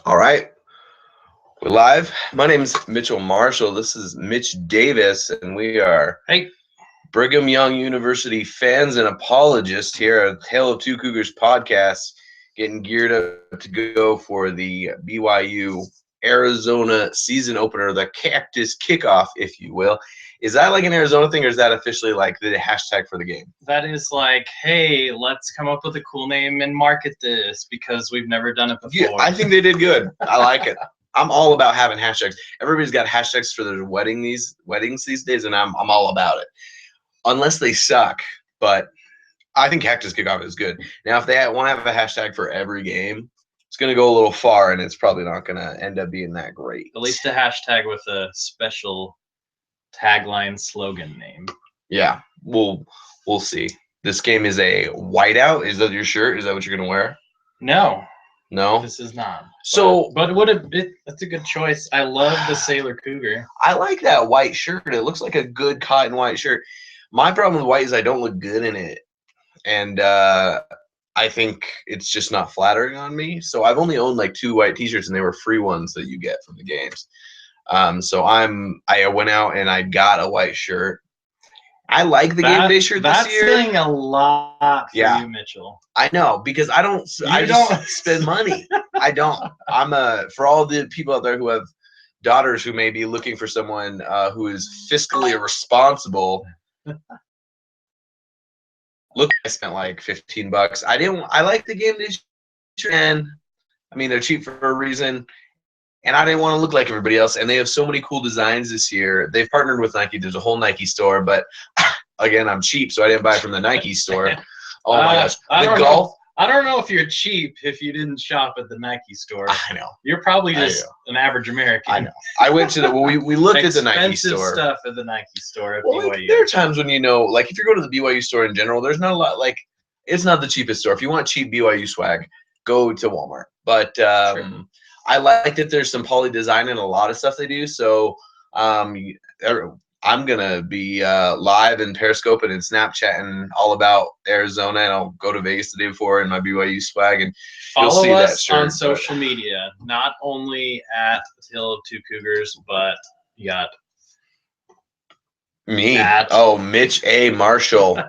All right, we're live. My name's Mitchell Marshall. This is Mitch Davis, and we are Hey, Brigham Young University fans and apologists here at Hail of Two Cougars podcast, getting geared up to go for the BYU Arizona season opener, the Cactus Kickoff, if you will. Is that like an Arizona thing, or is that officially like the hashtag for the game? that is like, hey, let's come up with a cool name and market this because we've never done it Yeah, before. I think they did good. I like it. I'm all about having hashtags. Everybody's got hashtags for their weddings these days, and I'm all about it. Unless they suck, but I think Cactus Kickoff is good. Now, if they want to have a hashtag for every game, it's going to go a little far, and it's probably not going to end up being that great. At least a hashtag with a special tagline slogan name. Yeah, we'll see. This game is a whiteout. Is that your shirt? Is that what you're going to wear? No, No. this is not. So, but that's a good choice. I love the Sailor Cougar. I like that white shirt. It looks like a good cotton white shirt. My problem with white is I don't look good in it, and I think it's just not flattering on me. So I've only owned like 2 white T-shirts, and they were free ones that you get from the games. So I went out and I got a white shirt. I like the game day shirt this year. That's saying a lot for you, Mitchell. I know, because I don't spend money. I don't. For all the people out there who have daughters who may be looking for someone who is fiscally responsible. Look, I spent like $15. I like the game day shirt, and I mean they're cheap for a reason. And I didn't want to look like everybody else. And they have so many cool designs this year. They've partnered with Nike. There's a whole Nike store, but again, I'm cheap, so I didn't buy from the Nike store. Oh my gosh, I don't know if you're cheap if you didn't shop at the Nike store. I know. You're probably just an average American. I know. I went to we looked at the Nike store. Expensive stuff at the Nike store. Well, like, there are times when like if you go to the BYU store in general, there's not a lot. Like, it's not the cheapest store. If you want cheap BYU swag, go to Walmart. But I like that there's some poly design in a lot of stuff they do. So I'm gonna be live and periscoping and Snapchatting all about Arizona, and I'll go to Vegas the day before in my BYU swag, and follow us on social media. Not only at Hill of Two Cougars, but you got me. Mitch A. Marshall,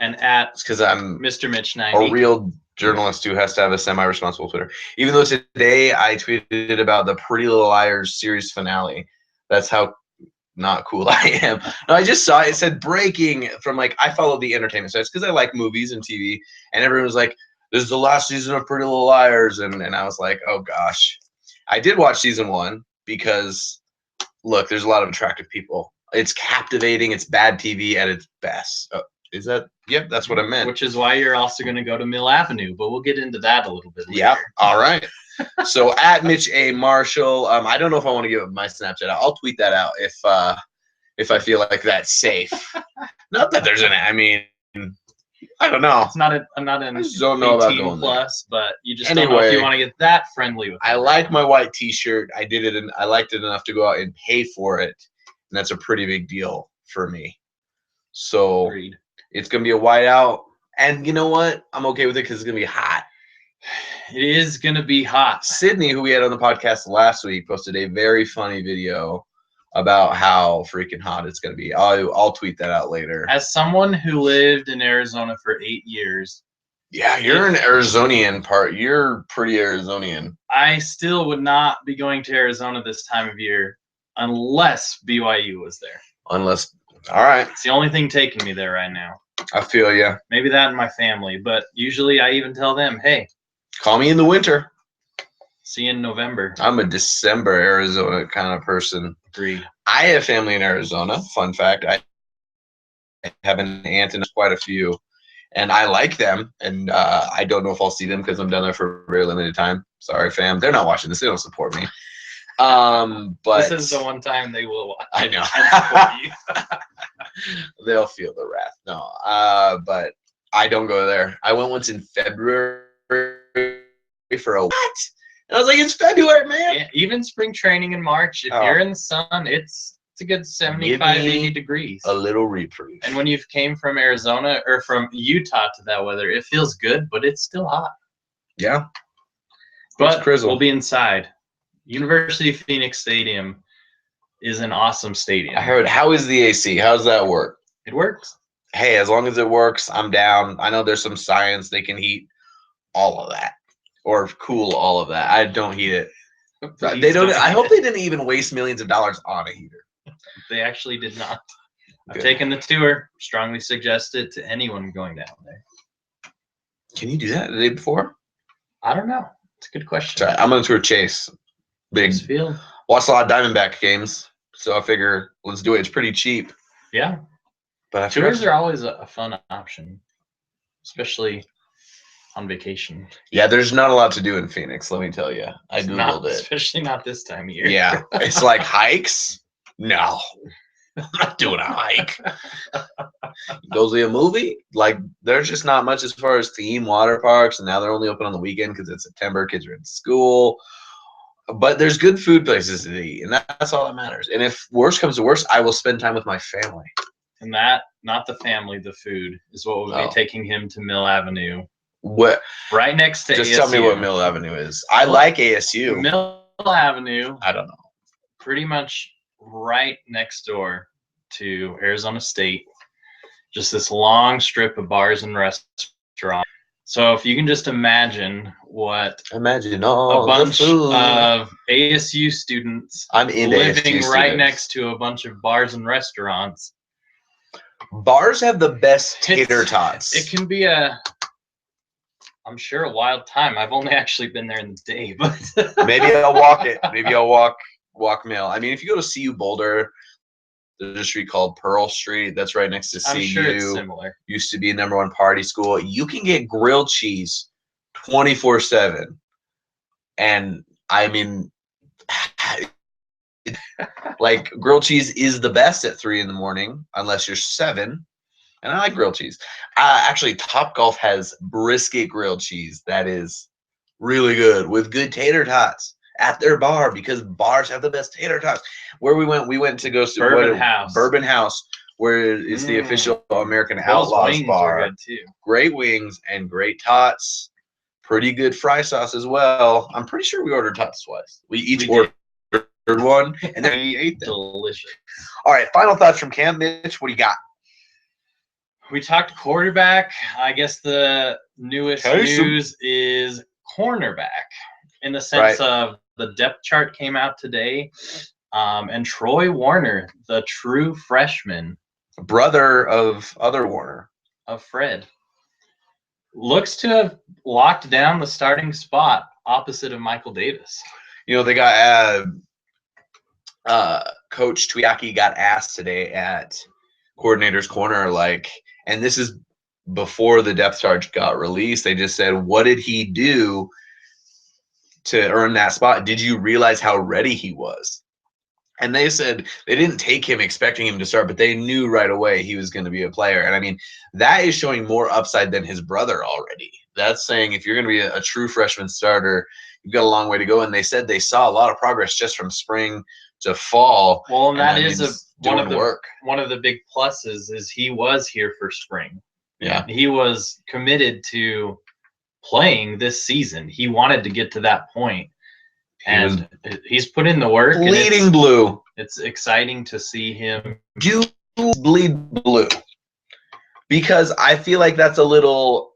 and at because I'm Mr. Mitch 90. A real journalist who has to have a semi-responsible Twitter. Even though today I tweeted about the Pretty Little Liars series finale. That's how not cool I am. No, I just saw it said breaking from I follow the entertainment sites because I like movies and TV, and everyone was like, "This is the last season of Pretty Little Liars," and I was like, "Oh gosh." I did watch season 1 because look, there's a lot of attractive people. It's captivating. It's bad TV at its best. Is that? Yep, that's what I meant. Which is why you're also going to go to Mill Avenue, but we'll get into that a little bit later. Yep. All right. So at Mitch A. Marshall, I don't know if I want to give my Snapchat out. I'll tweet that out if I feel like that's safe. Not that there's I mean, I don't know. It's not I'm not an 18 plus, but you just don't know if you want to get that friendly with it. I like my white T-shirt. I did it, and I liked it enough to go out and pay for it, and that's a pretty big deal for me. So Agreed. It's gonna be a whiteout, and you know what? I'm okay with it because it's gonna be hot. It is gonna be hot. Sydney, who we had on the podcast last week, posted a very funny video about how freaking hot it's gonna be. I'll tweet that out later. As someone who lived in Arizona for 8 years. Yeah, you're an Arizonian part. You're pretty Arizonian. I still would not be going to Arizona this time of year unless BYU was there. All right. It's the only thing taking me there right now. I feel you. Maybe that and my family, but usually I even tell them, hey, call me in the winter. See you in November. I'm a December Arizona kind of person. Agreed. I have family in Arizona. Fun fact, I have an aunt and quite a few, and I like them, and I don't know if I'll see them because I'm down there for a very limited time. Sorry, fam. They're not watching this. They don't support me. But this is the one time they will watch. I know. They'll feel the wrath. No, but I don't go there. I went once in February for a what? And I was like, it's February, man. Yeah, even spring training in March, if you're in the sun, it's a good 75, 80 degrees. A little reprieve. And when you came from Arizona or from Utah to that weather, it feels good, but it's still hot. Yeah. But we'll be inside. University of Phoenix Stadium is an awesome stadium. I heard. How is the AC? How does that work? It works. Hey, as long as it works, I'm down. I know there's some science they can heat all of that or cool all of that. I don't heat it. They don't. I hope they didn't even waste millions of dollars on a heater. They actually did not. I've taken the tour. Strongly suggest it to anyone going down there. Can you do that the day before? I don't know. It's a good question. Sorry, I'm gonna tour Chase. Big field. Watch a lot of Diamondback games, so I figure let's do it. It's pretty cheap. Yeah. But tours are always a fun option, especially on vacation. Yeah, there's not a lot to do in Phoenix, let me tell you. I Googled it. Especially not this time of year. Yeah. It's like hikes? No. I'm not doing a hike. Go see a movie? Like, there's just not much as far as theme water parks, and now they're only open on the weekend because it's September. Kids are in school. But there's good food places to eat, and that's all that matters. And if worse comes to worse, I will spend time with my family. And that, not the family, the food, is what will be taking him to Mill Avenue. What? Right next to Just ASU. tell me what Mill Avenue is. I like ASU. Mill Avenue. I don't know. Pretty much right next door to Arizona State. Just this long strip of bars and restaurants. So if you can just imagine what a bunch of ASU students living right next to a bunch of bars and restaurants. Bars have the best tater tots. It can be I'm sure a wild time. I've only actually been there in the day, but maybe I'll walk it. Maybe I'll walk Mill. I mean, if you go to CU Boulder, there's a street called Pearl Street that's right next to CU. I'm sure it's similar. Used to be #1 party school. You can get grilled cheese 24/7, and I mean, like grilled cheese is the best at 3 in the morning, unless you're 7. And I like grilled cheese. Actually, Topgolf has brisket grilled cheese that is really good with good tater tots at their bar, because bars have the best tater tots. Where we went to go to Bourbon House, where it's the official American Outlaws bar. Are good too. Great wings and great tots. Pretty good fry sauce as well. I'm pretty sure we ordered tots twice. We each ordered one, and then we ate them. Delicious. All right, final thoughts from Cam. Mitch, what do you got? We talked quarterback. I guess the newest news is cornerback, in the sense of the depth chart came out today, and Troy Warner, the true freshman, brother of other Warner, of Fred, looks to have locked down the starting spot opposite of Michael Davis. You know, they got Coach Tuiaki got asked today at Coordinator's Corner, like, and this is before the depth chart got released. They just said, what did he do to earn that spot? Did you realize how ready he was? And they said they didn't take him expecting him to start, but they knew right away he was going to be a player. And I mean, that is showing more upside than his brother already. That's saying if you're going to be a true freshman starter, you've got a long way to go. And they said they saw a lot of progress just from spring to fall. Well, and that is one of the big pluses is he was here for spring. Yeah. He was committed to playing this season. He wanted to get to that point. And he's put in the work. Bleeding blue. It's exciting to see him. You bleed blue. Because I feel like that's a little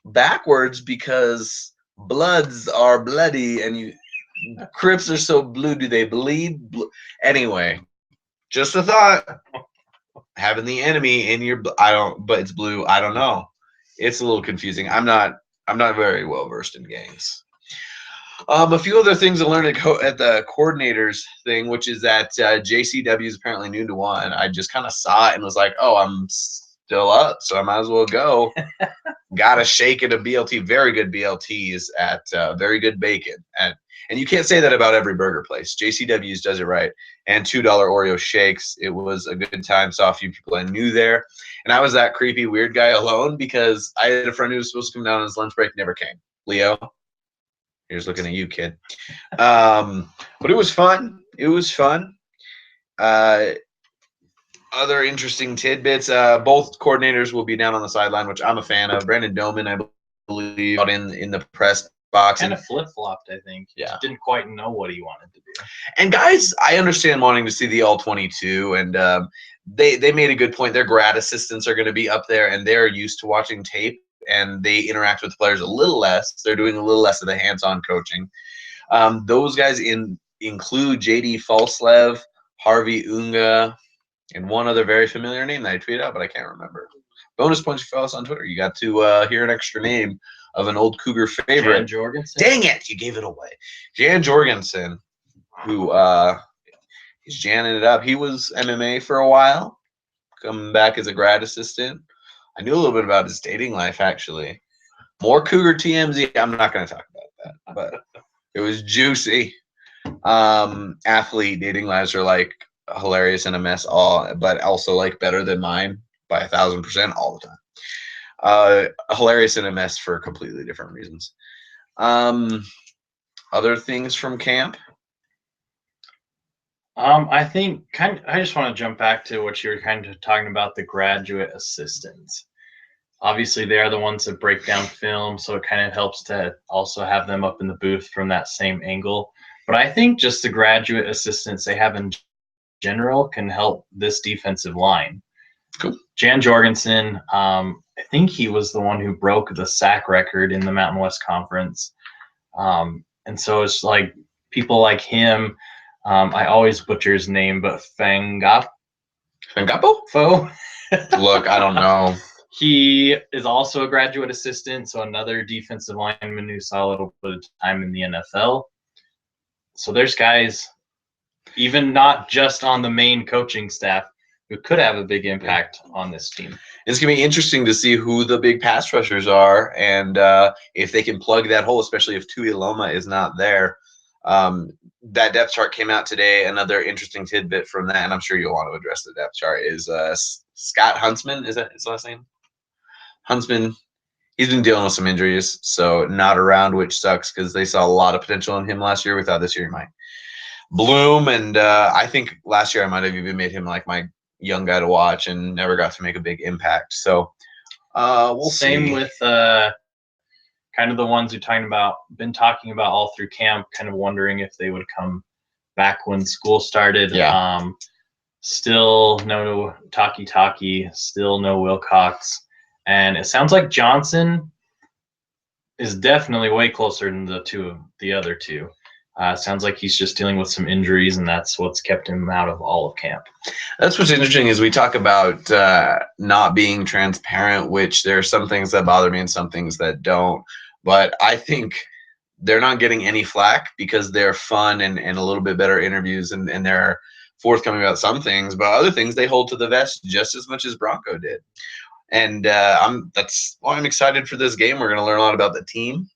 backwards, because Bloods are bloody and Crips are so blue. Do they bleed blue? Anyway, just a thought. Having the enemy in your but it's blue. I don't know. It's a little confusing. I'm not very well versed in gangs. A few other things I learned at the coordinators thing, which is that JCW is apparently noon to 1. I just kind of saw it and was like, oh, I'm still up, so I might as well go. Got a shake at a BLT. Very good BLTs at very good bacon. And you can't say that about every burger place. JCW's does it right. And $2 Oreo shakes. It was a good time. Saw a few people I knew there. And I was that creepy, weird guy alone, because I had a friend who was supposed to come down on his lunch break, never came. Leo. Here's looking at you, kid. But it was fun. It was fun. Other interesting tidbits. Both coordinators will be down on the sideline, which I'm a fan of. Brandon Doman, I believe, out in the press box. Kind of flip flopped, I think. He Yeah. just didn't quite know what he wanted to do. And guys, I understand wanting to see the all 22, and they made a good point. Their grad assistants are going to be up there, and they're used to watching tape, and they interact with the players a little less. They're doing a little less of the hands-on coaching. Those guys include J.D. Falslev, Harvey Unga, and one other very familiar name that I tweeted out, but I can't remember. Bonus points if you follow us on Twitter. You got to hear an extra name of an old Cougar favorite. Jan Jorgensen. Dang it, you gave it away. Jan Jorgensen, who he's janning it up. He was MMA for a while, coming back as a grad assistant. I knew a little bit about his dating life, actually. More Cougar TMZ. I'm not going to talk about that, but it was juicy. Athlete dating lives are like hilarious and a mess, but also like better than mine by 1,000% all the time. Hilarious and a mess for completely different reasons. Other things from camp? I think I just want to jump back to what you were kind of talking about, the graduate assistants. Obviously, they are the ones that break down film, so it kind of helps to also have them up in the booth from that same angle. But I think just the graduate assistants they have in general can help this defensive line. Cool. Jan Jorgensen, I think he was the one who broke the sack record in the Mountain West Conference. And so it's like people like him. I always butcher his name, but Fangapo? Look, I don't know. He is also a graduate assistant, so another defensive lineman who saw a little bit of time in the NFL. So there's guys, even not just on the main coaching staff, who could have a big impact on this team. It's going to be interesting to see who the big pass rushers are and if they can plug that hole, especially if Tui Loma is not there. That depth chart came out today. Another interesting tidbit from that, and I'm sure you'll want to address the depth chart, is Scott Huntsman. Is that his last name? Huntsman. He's been dealing with some injuries, so not around, which sucks because they saw a lot of potential in him last year. We thought this year he might bloom, and I think last year I might have even made him like my young guy to watch and never got to make a big impact. So we'll see. Same with kind of the ones who been talking about all through camp, kind of wondering if they would come back when school started. Yeah. Still no Taki, still no Wilcox. And it sounds like Johnson is definitely way closer than the other two. Sounds like he's just dealing with some injuries, and that's what's kept him out of all of camp. That's what's interesting is we talk about not being transparent, which there are some things that bother me and some things that don't. But I think they're not getting any flack because they're fun and a little bit better interviews, and they're forthcoming about some things. But other things they hold to the vest just as much as Bronco did. And that's why I'm excited for this game. We're going to learn a lot about the team.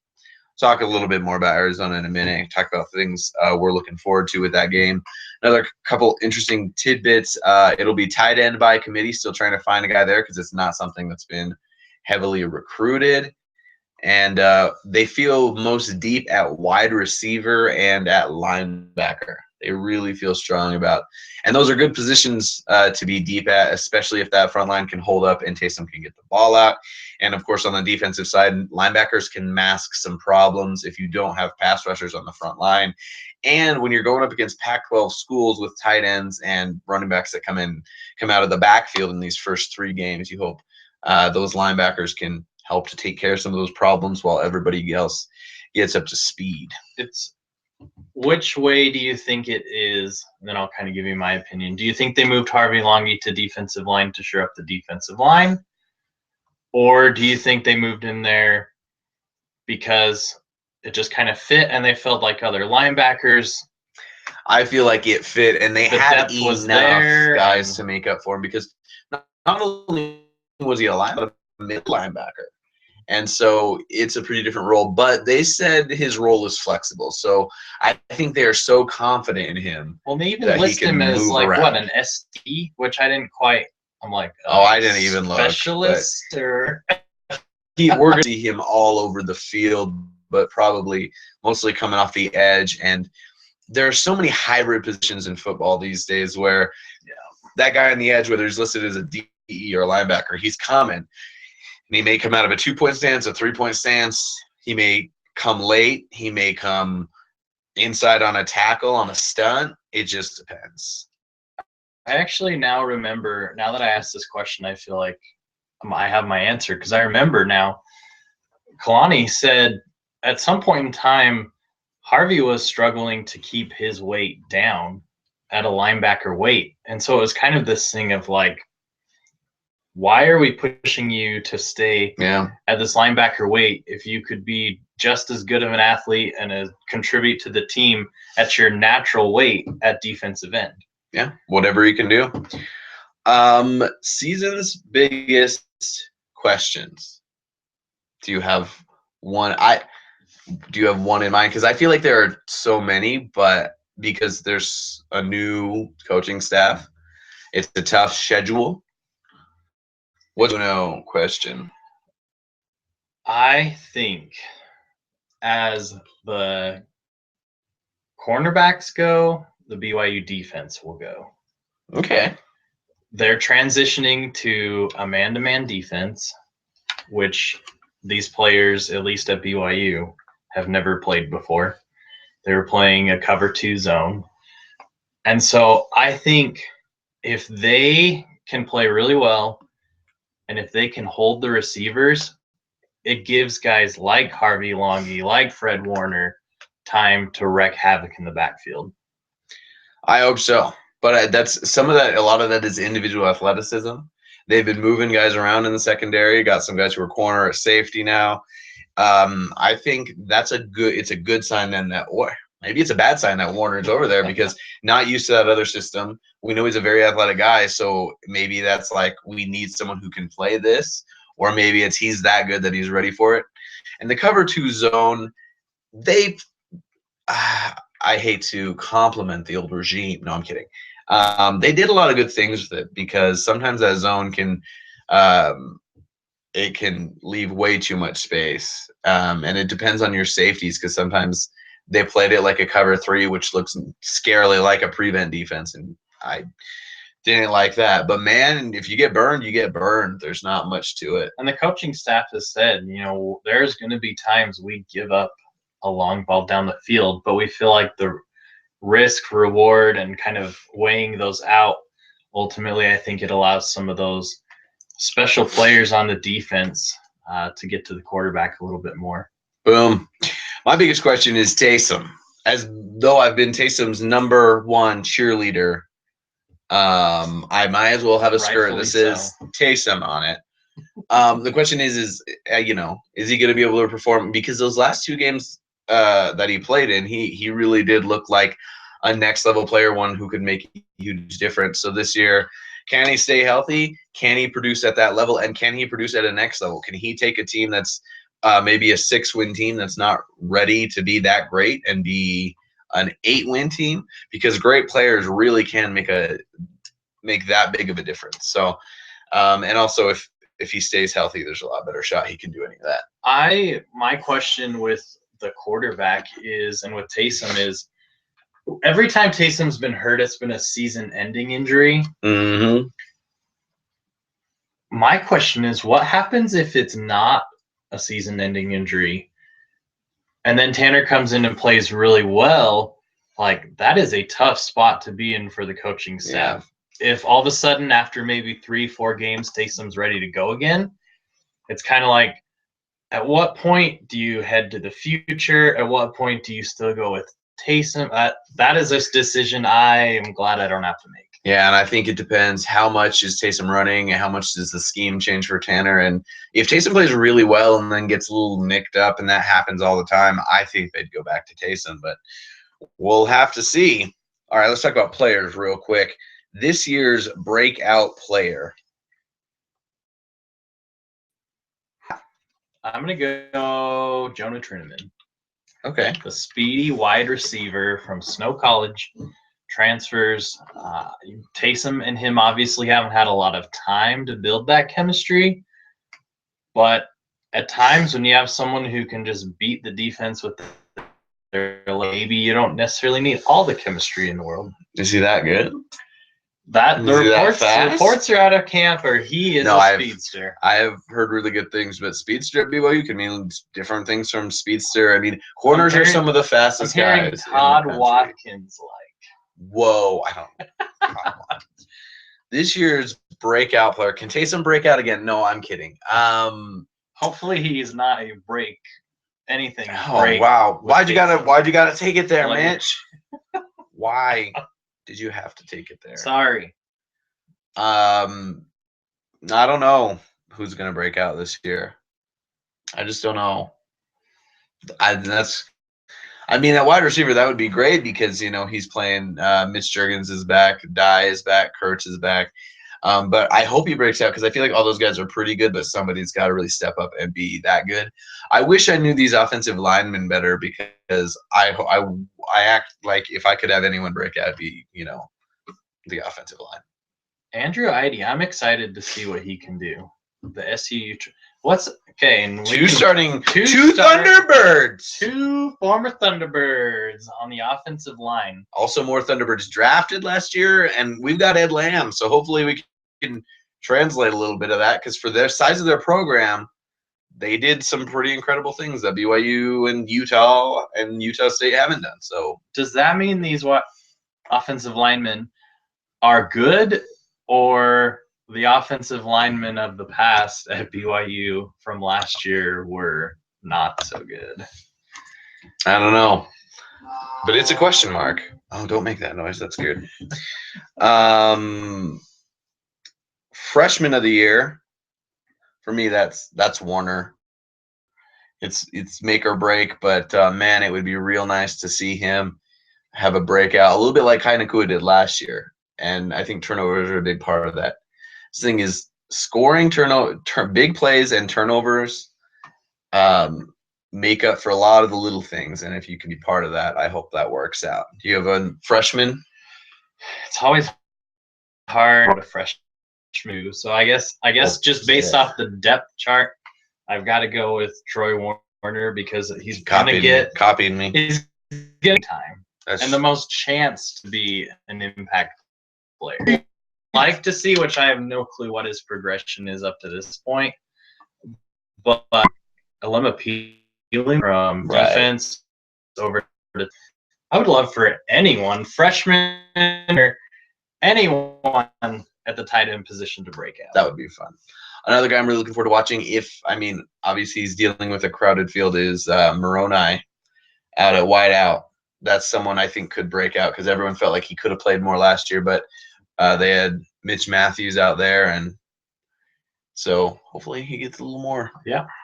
Talk a little bit more about Arizona in a minute. Talk about things we're looking forward to with that game. Another couple interesting tidbits. It'll be tight end by committee. Still trying to find a guy there because it's not something that's been heavily recruited. And they feel most deep at wide receiver and at linebacker. They really feel strong about. And those are good positions to be deep at, especially if that front line can hold up and Taysom can get the ball out. And, of course, on the defensive side, linebackers can mask some problems if you don't have pass rushers on the front line. And when you're going up against Pac-12 schools with tight ends and running backs that come out of the backfield in these first 3 games, you hope those linebackers can help to take care of some of those problems while everybody else gets up to speed. Which way do you think it is? And then I'll kind of give you my opinion. Do you think they moved Harvey Longy to defensive line to shore up the defensive line? Or do you think they moved in there because it just kind of fit and they felt like other linebackers? I feel like it fit, and they had enough guys to make up for him because not only was he a linebacker, but a mid linebacker. And so it's a pretty different role. But they said his role is flexible. So I think they are so confident in him. Well, they even list him as like around. What, an ST, which I didn't quite. I'm like, I didn't even look. Specialist or we're going to see him all over the field, but probably mostly coming off the edge. And there are so many hybrid positions in football these days where that guy on the edge, whether he's listed as a DE or a linebacker, he's common. And he may come out of a 2-point stance, a 3-point stance. He may come late. He may come inside on a tackle, on a stunt. It just depends. I actually now remember, now that I asked this question, I feel like I have my answer, because I remember now Kalani said at some point in time, Harvey was struggling to keep his weight down at a linebacker weight. And so it was kind of this thing of like, why are we pushing you to stay at this linebacker weight if you could be just as good of an athlete and contribute to the team at your natural weight at defensive end? Yeah, whatever you can do. Season's biggest questions. Do you have one? Do you have one in mind? Because I feel like there are so many, but because there's a new coaching staff, it's a tough schedule. What's no question? I think as the cornerbacks go, the BYU defense will go. Okay. They're transitioning to a man-to-man defense, which these players, at least at BYU, have never played before. They were playing a cover 2 zone. And so I think if they can play really well and if they can hold the receivers, it gives guys like Harvey Longy, like Fred Warner, time to wreak havoc in the backfield. I hope so. But that's some of that. A lot of that is individual athleticism. They've been moving guys around in the secondary. Got some guys who are corner or safety now. I think that's it's a good sign then that, or maybe it's a bad sign that Warner's over there because not used to that other system. We know he's a very athletic guy, so maybe that's like we need someone who can play this, or maybe it's he's that good that he's ready for it. And the cover 2 zone, I hate to compliment the old regime. No, I'm kidding. They did a lot of good things with it because sometimes that zone can it can leave way too much space. And it depends on your safeties because sometimes they played it like a cover 3, which looks scarily like a prevent defense. And I didn't like that. But, man, if you get burned, you get burned. There's not much to it. And the coaching staff has said, there's going to be times we give up a long ball down the field, but we feel like the risk, reward, and kind of weighing those out, ultimately, I think it allows some of those special players on the defense to get to the quarterback a little bit more. Boom. My biggest question is Taysom. As though I've been Taysom's #1 cheerleader, I might as well have a skirt that says Taysom on it. The question is he going to be able to perform? Because those last 2 games that he played in, he really did look like a next level player, one who could make a huge difference. So this year, can he stay healthy? Can he produce at that level? And can he produce at a next level? Can he take a team that's maybe a 6-win team that's not ready to be that great and be an 8-win team? Because great players really can make that big of a difference. So, and also if he stays healthy, there's a lot better shot he can do any of that. My question with the quarterback is, and with Taysom is, every time Taysom's been hurt, it's been a season-ending injury. Mm-hmm. My question is, what happens if it's not a season-ending injury, and then Tanner comes in and plays really well? Like, that is a tough spot to be in for the coaching staff. Yeah. If all of a sudden, after maybe 3-4 games, Taysom's ready to go again, it's kind of like, at what point do you head to the future? At what point do you still go with Taysom? That is a decision I am glad I don't have to make. Yeah, and I think it depends how much is Taysom running and how much does the scheme change for Tanner. And if Taysom plays really well and then gets a little nicked up, and that happens all the time, I think they'd go back to Taysom. But we'll have to see. All right, let's talk about players real quick. This year's breakout player. I'm going to go Jonah Trineman. Okay. The speedy wide receiver from Snow College, transfers. Taysom and him obviously haven't had a lot of time to build that chemistry, but at times when you have someone who can just beat the defense with their maybe you don't necessarily need all the chemistry in the world. Is he that good? That the Is he that reports fast? reports are out of camp, or he is No, a speedster. I have heard really good things, but speedster at BYU can mean different things from speedster. I mean, corners are some of the fastest I'm hearing guys. Todd in the country. Watkins Whoa, I don't. Todd Watkins. This year's breakout player can Taysom break out again? No, I'm kidding. Hopefully he's not a break anything. Oh break wow, with why'd you gotta take it there, Like- Mitch? Why did you have to take it there? Sorry. I don't know who's gonna break out this year. I just don't know. I mean, at wide receiver, that would be great because, he's playing. Mitch Juergens is back. Dye is back. Kurtz is back. But I hope he breaks out because I feel like all those guys are pretty good, but somebody's got to really step up and be that good. I wish I knew these offensive linemen better because I act like if I could have anyone break out, it'd be, the offensive line. Andrew Idy, I'm excited to see what he can do. The SU. And Two two Thunderbirds. Two former Thunderbirds on the offensive line. Also, more Thunderbirds drafted last year, and we've got Ed Lamb, so hopefully we can translate a little bit of that because for their size of their program, they did some pretty incredible things that BYU and Utah State haven't done. So, does that mean these offensive linemen are good, or the offensive linemen of the past at BYU from last year were not so good? I don't know, but it's a question mark. Oh, don't make that noise. That's good. Freshman of the year, for me, that's Warner. It's make or break, but man, it would be real nice to see him have a breakout, a little bit like Kai Nakua did last year. And I think turnovers are a big part of that. This thing is scoring big plays and turnovers make up for a lot of the little things. And if you can be part of that, I hope that works out. Do you have a freshman? It's always hard to freshman move. So I guess just based off the depth chart, I've got to go with Troy Warner because he's copying me. He's getting time and the most chance to be an impact player. Like to see, which I have no clue what his progression is up to this point, but Alema peeling from defense over to, I would love for anyone, freshman or anyone at the tight end position, to break out. That would be fun. Another guy I'm really looking forward to watching, obviously he's dealing with a crowded field, is Moroni out at wide out. That's someone I think could break out because everyone felt like he could have played more last year, but they had Mitch Matthews out there, and so hopefully he gets a little more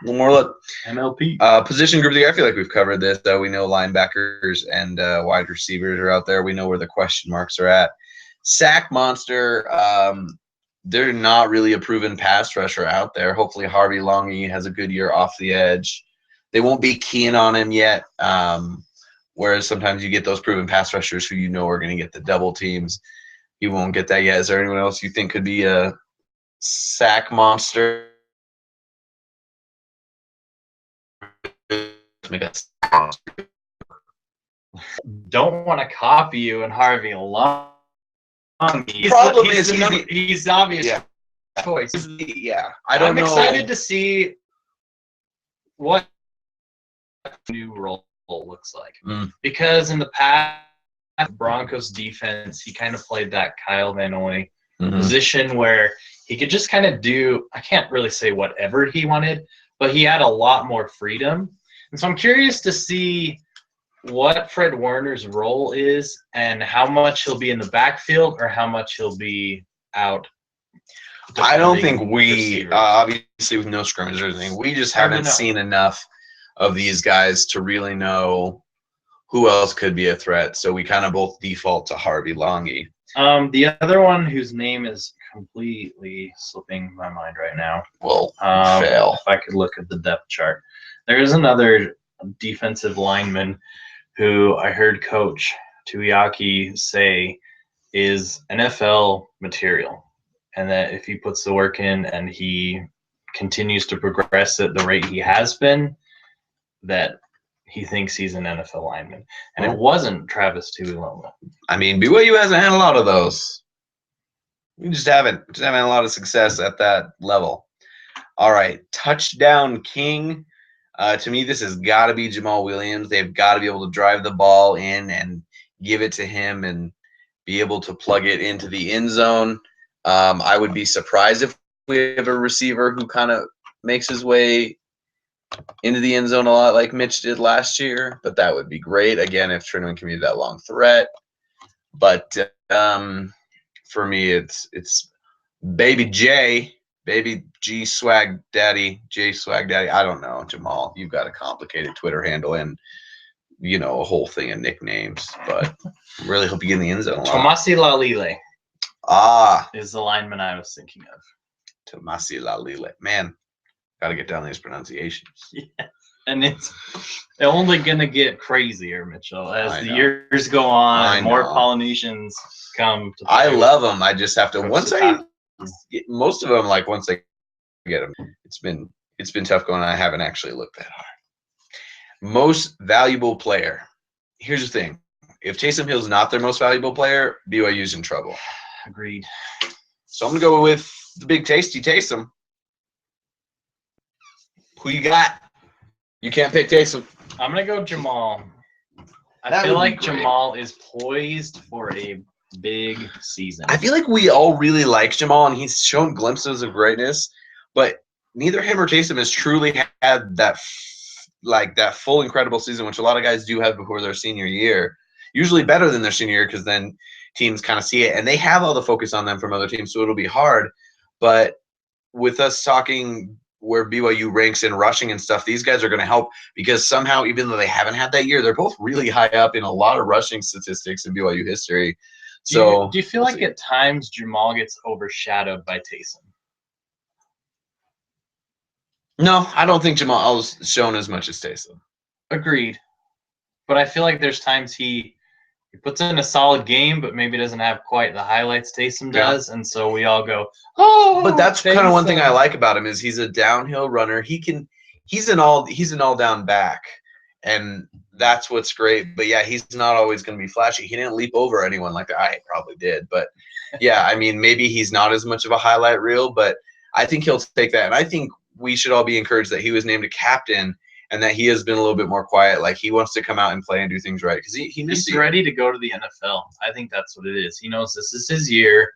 look. MLP. Position group of the year, I feel like we've covered this. We know linebackers and wide receivers are out there. We know where the question marks are at. Sack monster, they're not really a proven pass rusher out there. Hopefully Harvey Longy has a good year off the edge. They won't be keying on him yet, whereas sometimes you get those proven pass rushers who are going to get the double teams. You won't get that yet. Is there anyone else you think could be a sack monster? Don't want to copy you and Harvey Long. He's obvious choice. I'm excited to see what new role looks like because in the past Broncos defense, he kind of played that Kyle Van Noy position where he could just kind of do, I can't really say whatever he wanted, but he had a lot more freedom. And so I'm curious to see what Fred Warner's role is and how much he'll be in the backfield or how much he'll be out. I don't think obviously with no scrimmage or anything, we just haven't seen enough of these guys to really know who else could be a threat. So we kind of both default to Harvey Longy. The other one whose name is completely slipping my mind right now. Well, fail. If I could look at the depth chart. There is another defensive lineman who I heard Coach Tuiaki say is NFL material, and that if he puts the work in and he continues to progress at the rate he has been, that he thinks he's an NFL lineman. And it wasn't Travis Tuiloma. I mean, BYU hasn't had a lot of those. We just haven't a lot of success at that level. All right, touchdown king. To me, this has got to be Jamal Williams. They've got to be able to drive the ball in and give it to him and be able to plug it into the end zone. I would be surprised if we have a receiver who kind of makes his way into the end zone a lot like Mitch did last year, but that would be great. Again, if Trinman can be that long threat. But for me, it's Baby J, Baby G Swag Daddy, J Swag Daddy. I don't know, Jamal. You've got a complicated Twitter handle and a whole thing of nicknames, but really hope you get in the end zone a lot. Tomasi Lalile is the lineman I was thinking of. Tomasi Lalile. Man, got to get down these pronunciations. Yeah. And it's only going to get crazier, Mitchell, as the years go on. More Polynesians come to play. I love them. I just have to, once I get most of them, like once I get them, it's been tough going. I haven't actually looked that hard. Most valuable player. Here's the thing. If Taysom Hill's not their most valuable player, BYU's in trouble. Agreed. So I'm going to go with the big tasty Taysom. Who you got? You can't pick Taysom. I'm going to go Jamal. I feel like Jamal is poised for a big season. I feel like we all really like Jamal, and he's shown glimpses of greatness, but neither him or Taysom has truly had that full incredible season, which a lot of guys do have before their senior year. Usually better than their senior year because then teams kind of see it, and they have all the focus on them from other teams, so it'll be hard. But with us talking where BYU ranks in rushing and stuff, these guys are going to help because somehow, even though they haven't had that year, they're both really high up in a lot of rushing statistics in BYU history. So, do you feel like at times Jamal gets overshadowed by Taysom? No, I don't think Jamal's shown as much as Taysom. Agreed. But I feel like there's times he puts in a solid game, but maybe doesn't have quite the highlights Taysom does, and so we all go, "Oh!" But that's kind of one thing I like about him is he's a downhill runner. He's an all down back, and that's what's great. But yeah, he's not always going to be flashy. He didn't leap over anyone like that. I probably did, but yeah, I mean, maybe he's not as much of a highlight reel, but I think he'll take that, and I think we should all be encouraged that he was named a captain. And that he has been a little bit more quiet. Like, he wants to come out and play and do things right. Because he's ready to go to the NFL. I think that's what it is. He knows this is his year.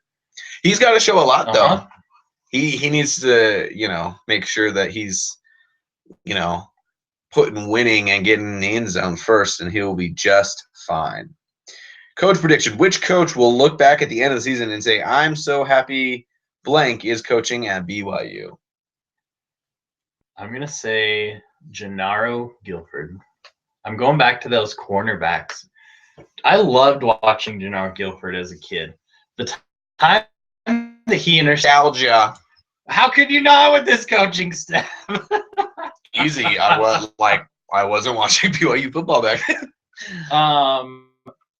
He's got to show a lot, though. He needs to, make sure that he's, putting winning and getting in the end zone first, and he'll be just fine. Coach prediction. Which coach will look back at the end of the season and say, I'm so happy blank is coaching at BYU? I'm going to say Gennaro Guilford. I'm going back to those cornerbacks. I loved watching Gennaro Guilford as a kid. The time that he nostalgia. How could you not with this coaching staff? Easy. I wasn't watching BYU football back then.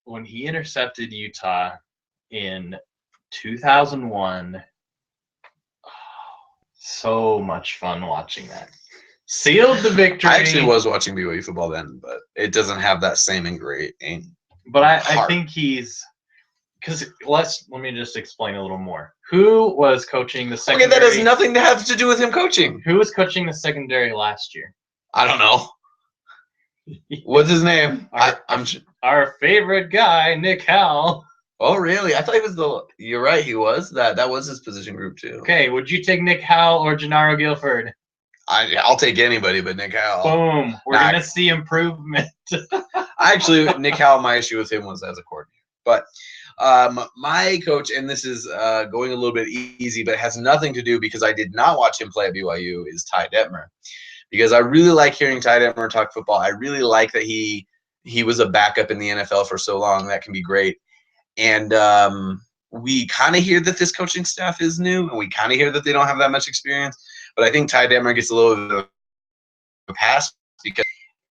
When he intercepted Utah in 2001, so much fun watching that. Sealed the victory. I actually was watching BYU football then, but it doesn't have that same ingrained. But I think he's because let me just explain a little more. Who was coaching the secondary? Okay, that has nothing to have to do with him coaching. Who was coaching the secondary last year? I don't know. What's his name? Our favorite guy, Nick Howell. Oh, really? I thought he was you're right, he was. That was his position group, too. Okay, would you take Nick Howell or Gennaro Guilford? I'll take anybody but Nick Howell. Boom. We're going to see improvement. Actually, Nick Howell, my issue with him was as a coordinator. But my coach, and this is going a little bit easy, but it has nothing to do because I did not watch him play at BYU, is Ty Detmer. Because I really like hearing Ty Detmer talk football. I really like that he was a backup in the NFL for so long. That can be great. And we kind of hear that this coaching staff is new, and we kind of hear that they don't have that much experience. But I think Ty Detmer gets a little bit of a pass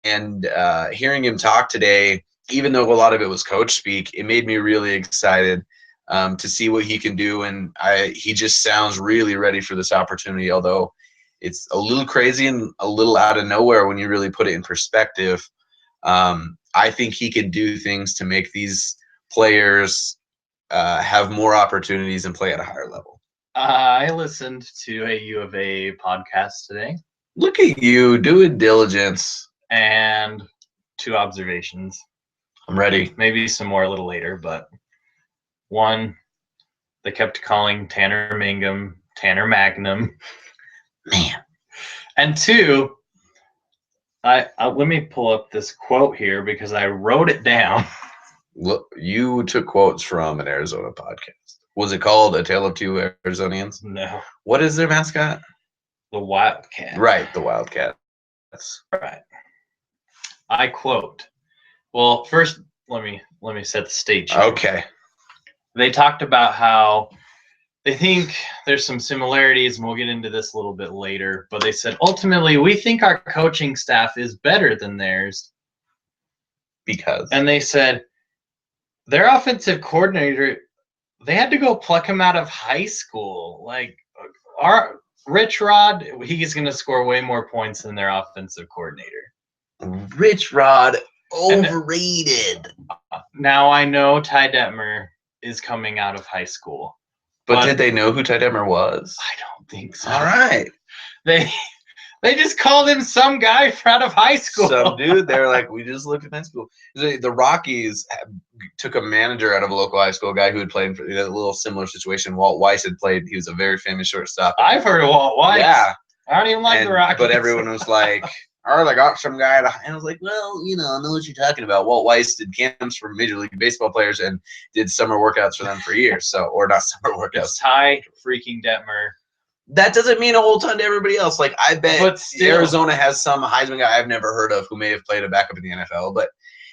and hearing him talk today, even though a lot of it was coach speak, it made me really excited to see what he can do. And he just sounds really ready for this opportunity, although it's a little crazy and a little out of nowhere when you really put it in perspective. I think he can do things to make these players have more opportunities and play at a higher level. I listened to a U of A podcast today, Look at you doing diligence. and 2 observations. I'm ready. Maybe some more a little later, but one, they kept calling Tanner Mangum Tanner Magnum. Man. And 2, I let me pull up this quote here because I wrote it down. Look, you took quotes from an Arizona podcast. Was it called A Tale of Two Arizonians? No, What is their mascot? the Wildcat. Right, the Wildcats. Right. I quote. Well, first let me set the stage here. Okay. They talked about how they think there's some similarities, and we'll get into this a little bit later, but they said ultimately we think our coaching staff is better than theirs. Because. And they said their offensive coordinator, they had to go pluck him out of high school. Like our Rich Rod, he's going to score way more points than their offensive coordinator. Rich Rod, overrated. Now I know Ty Detmer is coming out of high school. But did they know who Ty Detmer was? I don't think so. All right. They just called him some guy out of high school. Some dude. They're like, we just looked at high school. The Rockies took a manager out of a local high school guy who had played for a little similar situation. Walt Weiss had played. He was a very famous shortstop. I've heard of Walt Weiss. Yeah. I don't even like the Rockies. But everyone was like, oh, they got some guy. And I was like, well, I know what you're talking about. Walt Weiss did camps for Major League Baseball players and did summer workouts for them for years. Or not summer workouts. It's Ty freaking Detmer. That doesn't mean a whole ton to everybody else. Like, I bet Arizona has some Heisman guy I've never heard of who may have played a backup in the NFL, but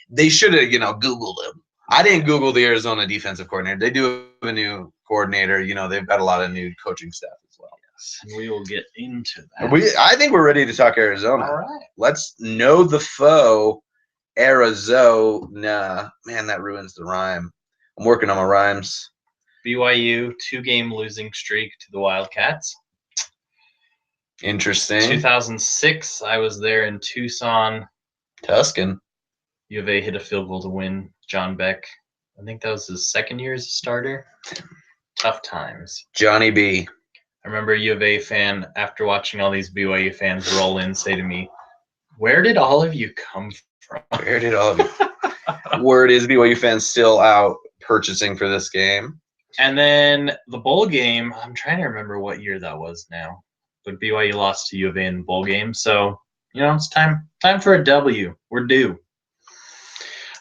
they should have, Googled him. I didn't Google the Arizona defensive coordinator. They do have a new coordinator. They've got a lot of new coaching staff as well. Yes, we will get into that. I think we're ready to talk Arizona. All right. Let's know the foe, Arizona. Man, that ruins the rhyme. I'm working on my rhymes. BYU 2-game losing streak to the Wildcats. Interesting. 2006, I was there in Tucson. Tuscan. U of A hit a field goal to win. John Beck, I think that was his second year as a starter. Tough times. Johnny B. I remember a U of A fan, after watching all these BYU fans roll in, say to me, where did all of you come from? Where did all of you? Word is BYU fans still out purchasing for this game. And then the bowl game, I'm trying to remember what year that was now. But BYU lost to U of A in the bowl game. So, it's time for a W. We're due.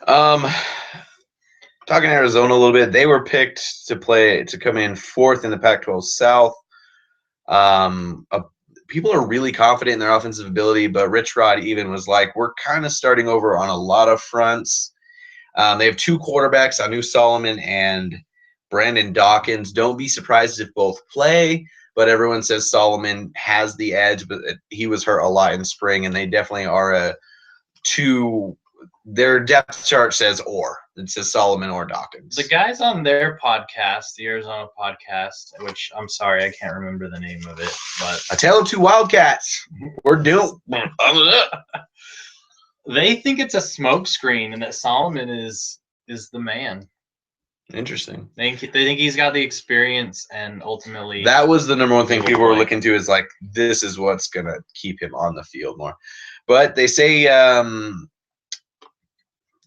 Talking Arizona a little bit, they were picked to come in 4th in the Pac-12 South. People are really confident in their offensive ability, but Rich Rod even was like, we're kind of starting over on a lot of fronts. They have 2 quarterbacks, Anu Solomon and Brandon Dawkins. Don't be surprised if both play, but everyone says Solomon has the edge, but he was hurt a lot in spring, and they definitely are their depth chart says or. It says Solomon or Dawkins. The guys on their podcast, the Arizona podcast, which I'm sorry, I can't remember the name of it, but A Tale of Two Wildcats. We're doomed. They think it's a smokescreen and that Solomon is the man. Interesting. They think he's got the experience, and ultimately that was the number one thing people were looking to, is like, this is what's going to keep him on the field more. But they say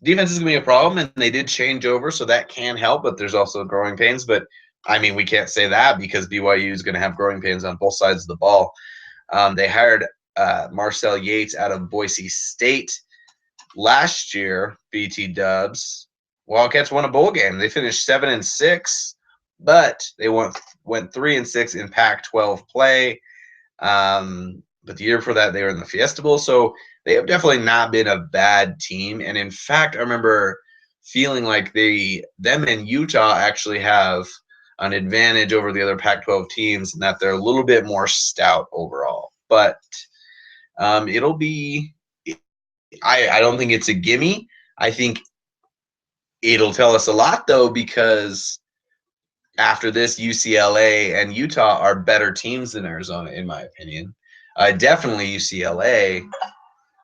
defense is going to be a problem, and they did change over, so that can help, but there's also growing pains. But, we can't say that because BYU is going to have growing pains on both sides of the ball. They hired Marcel Yates out of Boise State last year, BT Dubs. Wildcats won a bowl game. They finished 7-6, but they went 3-6 in Pac-12 play. But the year before that, they were in the Fiesta Bowl. So they have definitely not been a bad team. And in fact, I remember feeling like them and Utah actually have an advantage over the other Pac-12 teams, and that they're a little bit more stout overall. But it'll be – I don't think it's a gimme. I think it'll tell us a lot, though, because after this, UCLA and Utah are better teams than Arizona, in my opinion. Definitely UCLA.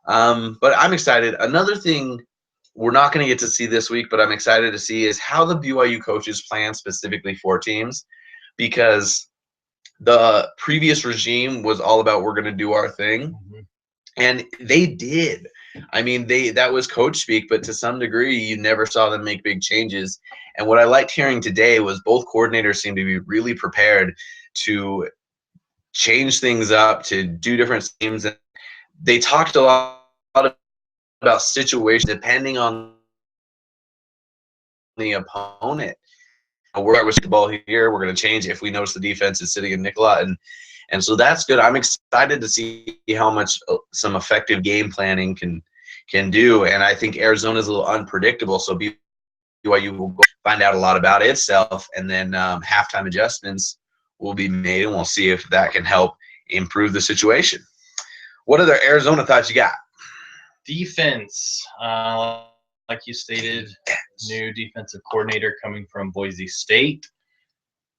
But I'm excited. Another thing we're not going to get to see this week, but I'm excited to see is how the BYU coaches plan specifically for teams, because the previous regime was all about we're going to do our thing, and they did. I mean, that was coach speak, but to some degree, you never saw them make big changes. And what I liked hearing today was both coordinators seemed to be really prepared to change things up, to do different schemes. And they talked a lot about situations depending on the opponent. We're going to the ball here. We're going to change if we notice the defense is sitting in Nicola, and so that's good. I'm excited to see how much some effective game planning can do. And I think Arizona is a little unpredictable, so BYU will find out a lot about itself, and then halftime adjustments will be made, and we'll see if that can help improve the situation. What other Arizona thoughts you got? Defense, like you stated, new defensive coordinator coming from Boise State.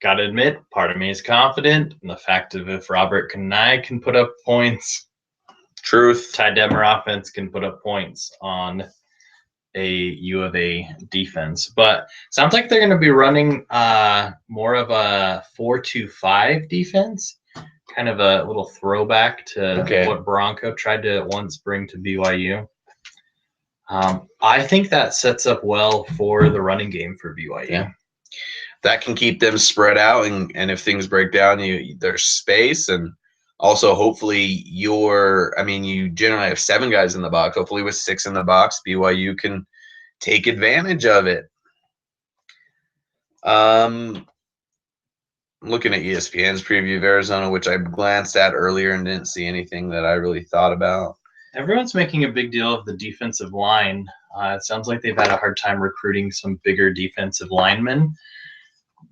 Got to admit, part of me is confident in the fact of if Robert Kanai can put up points, Truth. Ty Detmer offense can put up points on a U of A defense. But sounds like they're going to be running more of a 4-2-5 defense, kind of a little throwback to what Bronco tried to once bring to BYU. I think that sets up well for the running game for BYU. Yeah. That can keep them spread out, and if things break down, there's space, and also hopefully you generally have 7 guys in the box. Hopefully with 6 in the box, BYU can take advantage of it. I'm looking at ESPN's preview of Arizona, which I glanced at earlier and didn't see anything that I really thought about. Everyone's making a big deal of the defensive line. It sounds like they've had a hard time recruiting some bigger defensive linemen.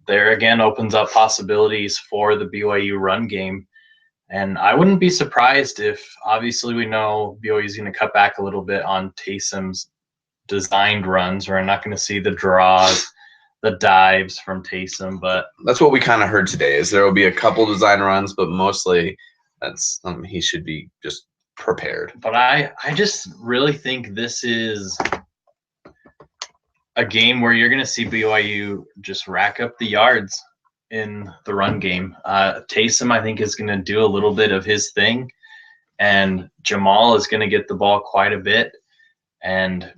There again opens up possibilities for the BYU run game. And I wouldn't be surprised if, obviously we know BYU is going to cut back a little bit on Taysom's designed runs. We're not going to see the draws, the dives from Taysom, but that's what we kind of heard today, is there will be a couple design runs, but mostly that's he should be just prepared. But I just really think this is a game where you're going to see BYU just rack up the yards in the run game. Taysom, I think, is going to do a little bit of his thing, and Jamal is going to get the ball quite a bit. And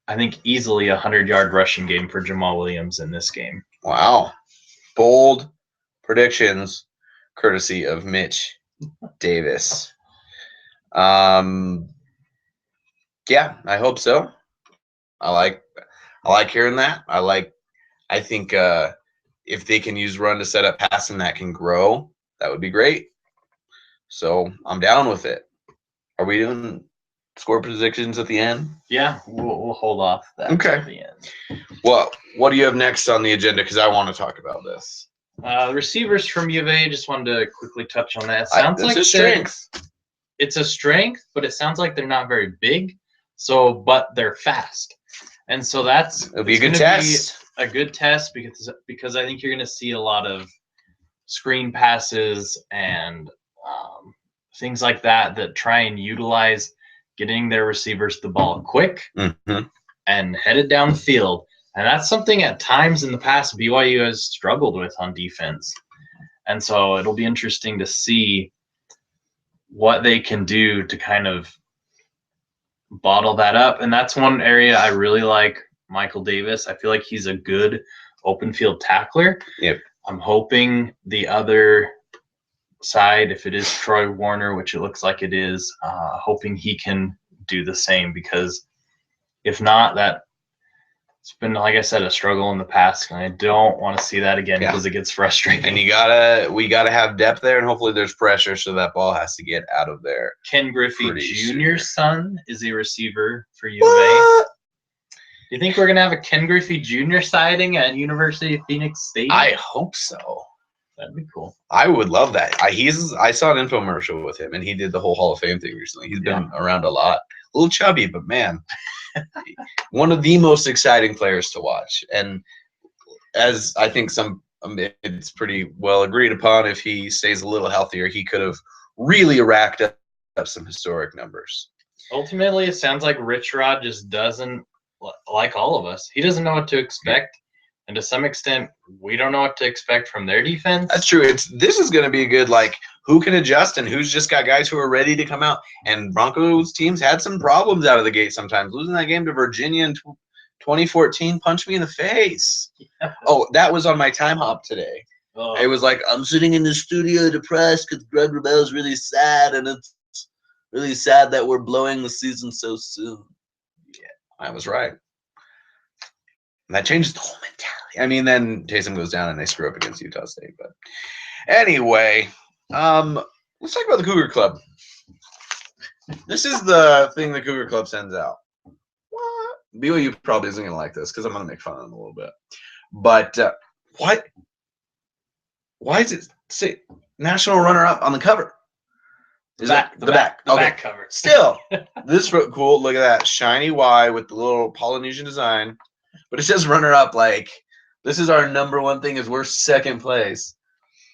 I think easily a 100-yard rushing game for Jamal Williams in this game. Wow. Bold predictions courtesy of Mitch Davis. Yeah, I hope so. I like hearing that. I think if they can use run to set up passing that can grow, that would be great. So I'm down with it. Are we doing score predictions at the end? Yeah, we'll hold off that at the end. Well, what do you have next on the agenda? Because I want to talk about this. The receivers from U of A, just wanted to quickly touch on that. It sounds like a strength. It's a strength, but it sounds like they're not very big. But they're fast, and so it'll be a good test. A good test because I think you're going to see a lot of screen passes and things like that try and utilize getting their receivers the ball quick and headed down the field. And that's something at times in the past BYU has struggled with on defense. And so it'll be interesting to see what they can do to kind of bottle that up. And that's one area I really like Michael Davis. I feel like he's a good open field tackler. Yep. I'm hoping the other side, if it is Troy Warner, which it looks like it is, hoping he can do the same, because if not, it's been, like I said, a struggle in the past, and I don't want to see that again because it gets frustrating. And we gotta have depth there, and hopefully there's pressure, so that ball has to get out of there. Ken Griffey Jr.'s son is a receiver for U of A. Do you think we're gonna have a Ken Griffey Jr. sighting at University of Phoenix State? I hope so. That'd be cool. I would love that. I saw an infomercial with him, and he did the whole Hall of Fame thing recently. He's been around a lot. A little chubby, but man, one of the most exciting players to watch. And as I think it's pretty well agreed upon, if he stays a little healthier, he could have really racked up some historic numbers. Ultimately, it sounds like Rich Rod just doesn't, like all of us, he doesn't know what to expect. And to some extent, we don't know what to expect from their defense. That's true. This is going to be a good, like, who can adjust and who's just got guys who are ready to come out. And Broncos teams had some problems out of the gate sometimes. Losing that game to Virginia in 2014 punched me in the face. Yeah. Oh, that was on my time hop today. Oh. It was like, I'm sitting in the studio depressed because Greg Wrubell's really sad, and it's really sad that we're blowing the season so soon. Yeah, I was right. And that changes the whole mentality. I mean, then Taysom goes down and they screw up against Utah State. But anyway, let's talk about the Cougar Club. This is the thing the Cougar Club sends out. What? BYU probably isn't going to like this because I'm going to make fun of them a little bit. But what? Why does it say national runner-up on the cover? The back. The back cover. Still, this is cool. Look at that shiny Y with the little Polynesian design. But it says runner-up. Like, this is our number one thing. Is we're second place.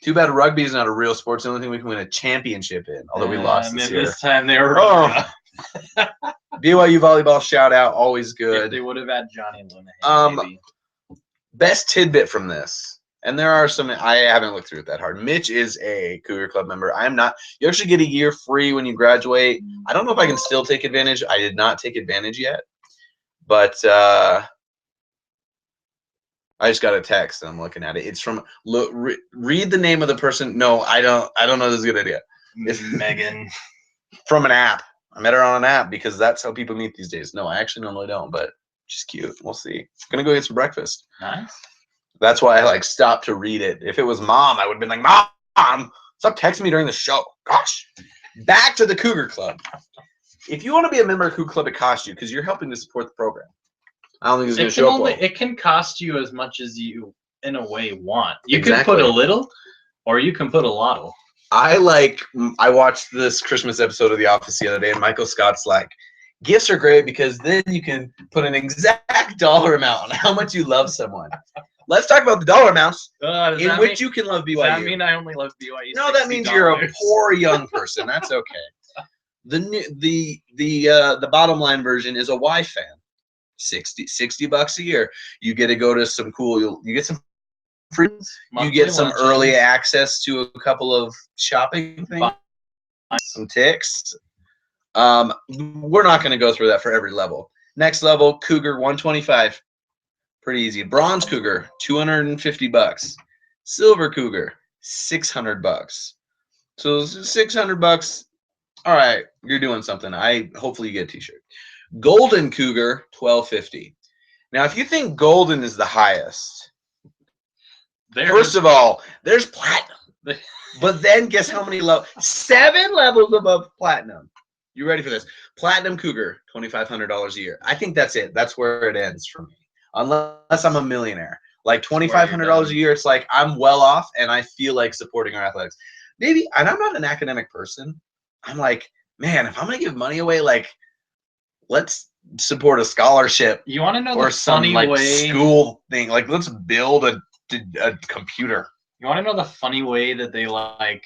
Too bad rugby is not a real sport. It's the only thing we can win a championship in. Although we lost this year. This time they were. BYU volleyball shout out, always good. If they would have had Johnny Linehan. Maybe. Best tidbit from this, and there are some. I haven't looked through it that hard. Mitch is a Cougar Club member. I am not. You actually get a year free when you graduate. I don't know if I can still take advantage. I did not take advantage yet, but I just got a text and I'm looking at it. It's from read the name of the person. No, I don't know. This is a good idea. It's Megan from an app. I met her on an app because that's how people meet these days. No, I actually normally don't, but she's cute. We'll see. Gonna go get some breakfast. Nice. That's why I stopped to read it. If it was Mom, I would have been like, Mom, stop texting me during the show. Gosh. Back to the Cougar Club. If you want to be a member of Cougar Club, it costs you because you're helping to support the program. I don't think it's going to show up well. It can cost you as much as you, in a way, want. You can put a little, or you can put a lot. I watched this Christmas episode of The Office the other day, and Michael Scott's like, gifts are great because then you can put an exact dollar amount on how much you love someone. Let's talk about the dollar amounts in which you can love BYU. Does that mean I only love BYU? No, that means you're a poor young person. That's okay. The bottom line version is a Y fan. $60 a year. You get to go to some cool. You get some free. You get some early access to a couple of shopping things. Some ticks. We're not going to go through that for every level. Next level, Cougar 125. Pretty easy. Bronze Cougar $250. Silver Cougar $600. So $600. All right, you're doing something. Hopefully you get a t-shirt. Golden Cougar $1250. Now, if you think golden is the highest, first of all, there's platinum. But then guess how many levels? 7 levels above platinum. You ready for this? Platinum Cougar, $2,500 a year. I think that's it. That's where it ends for me. Unless I'm a millionaire. Like $2,500 a year, it's like I'm well off and I feel like supporting our athletics. Maybe, and I'm not an academic person. I'm like, man, if I'm going to give money away, like, let's support a scholarship. You want to know or the some funny like way? School thing. Like, let's build a computer. You want to know the funny way that they like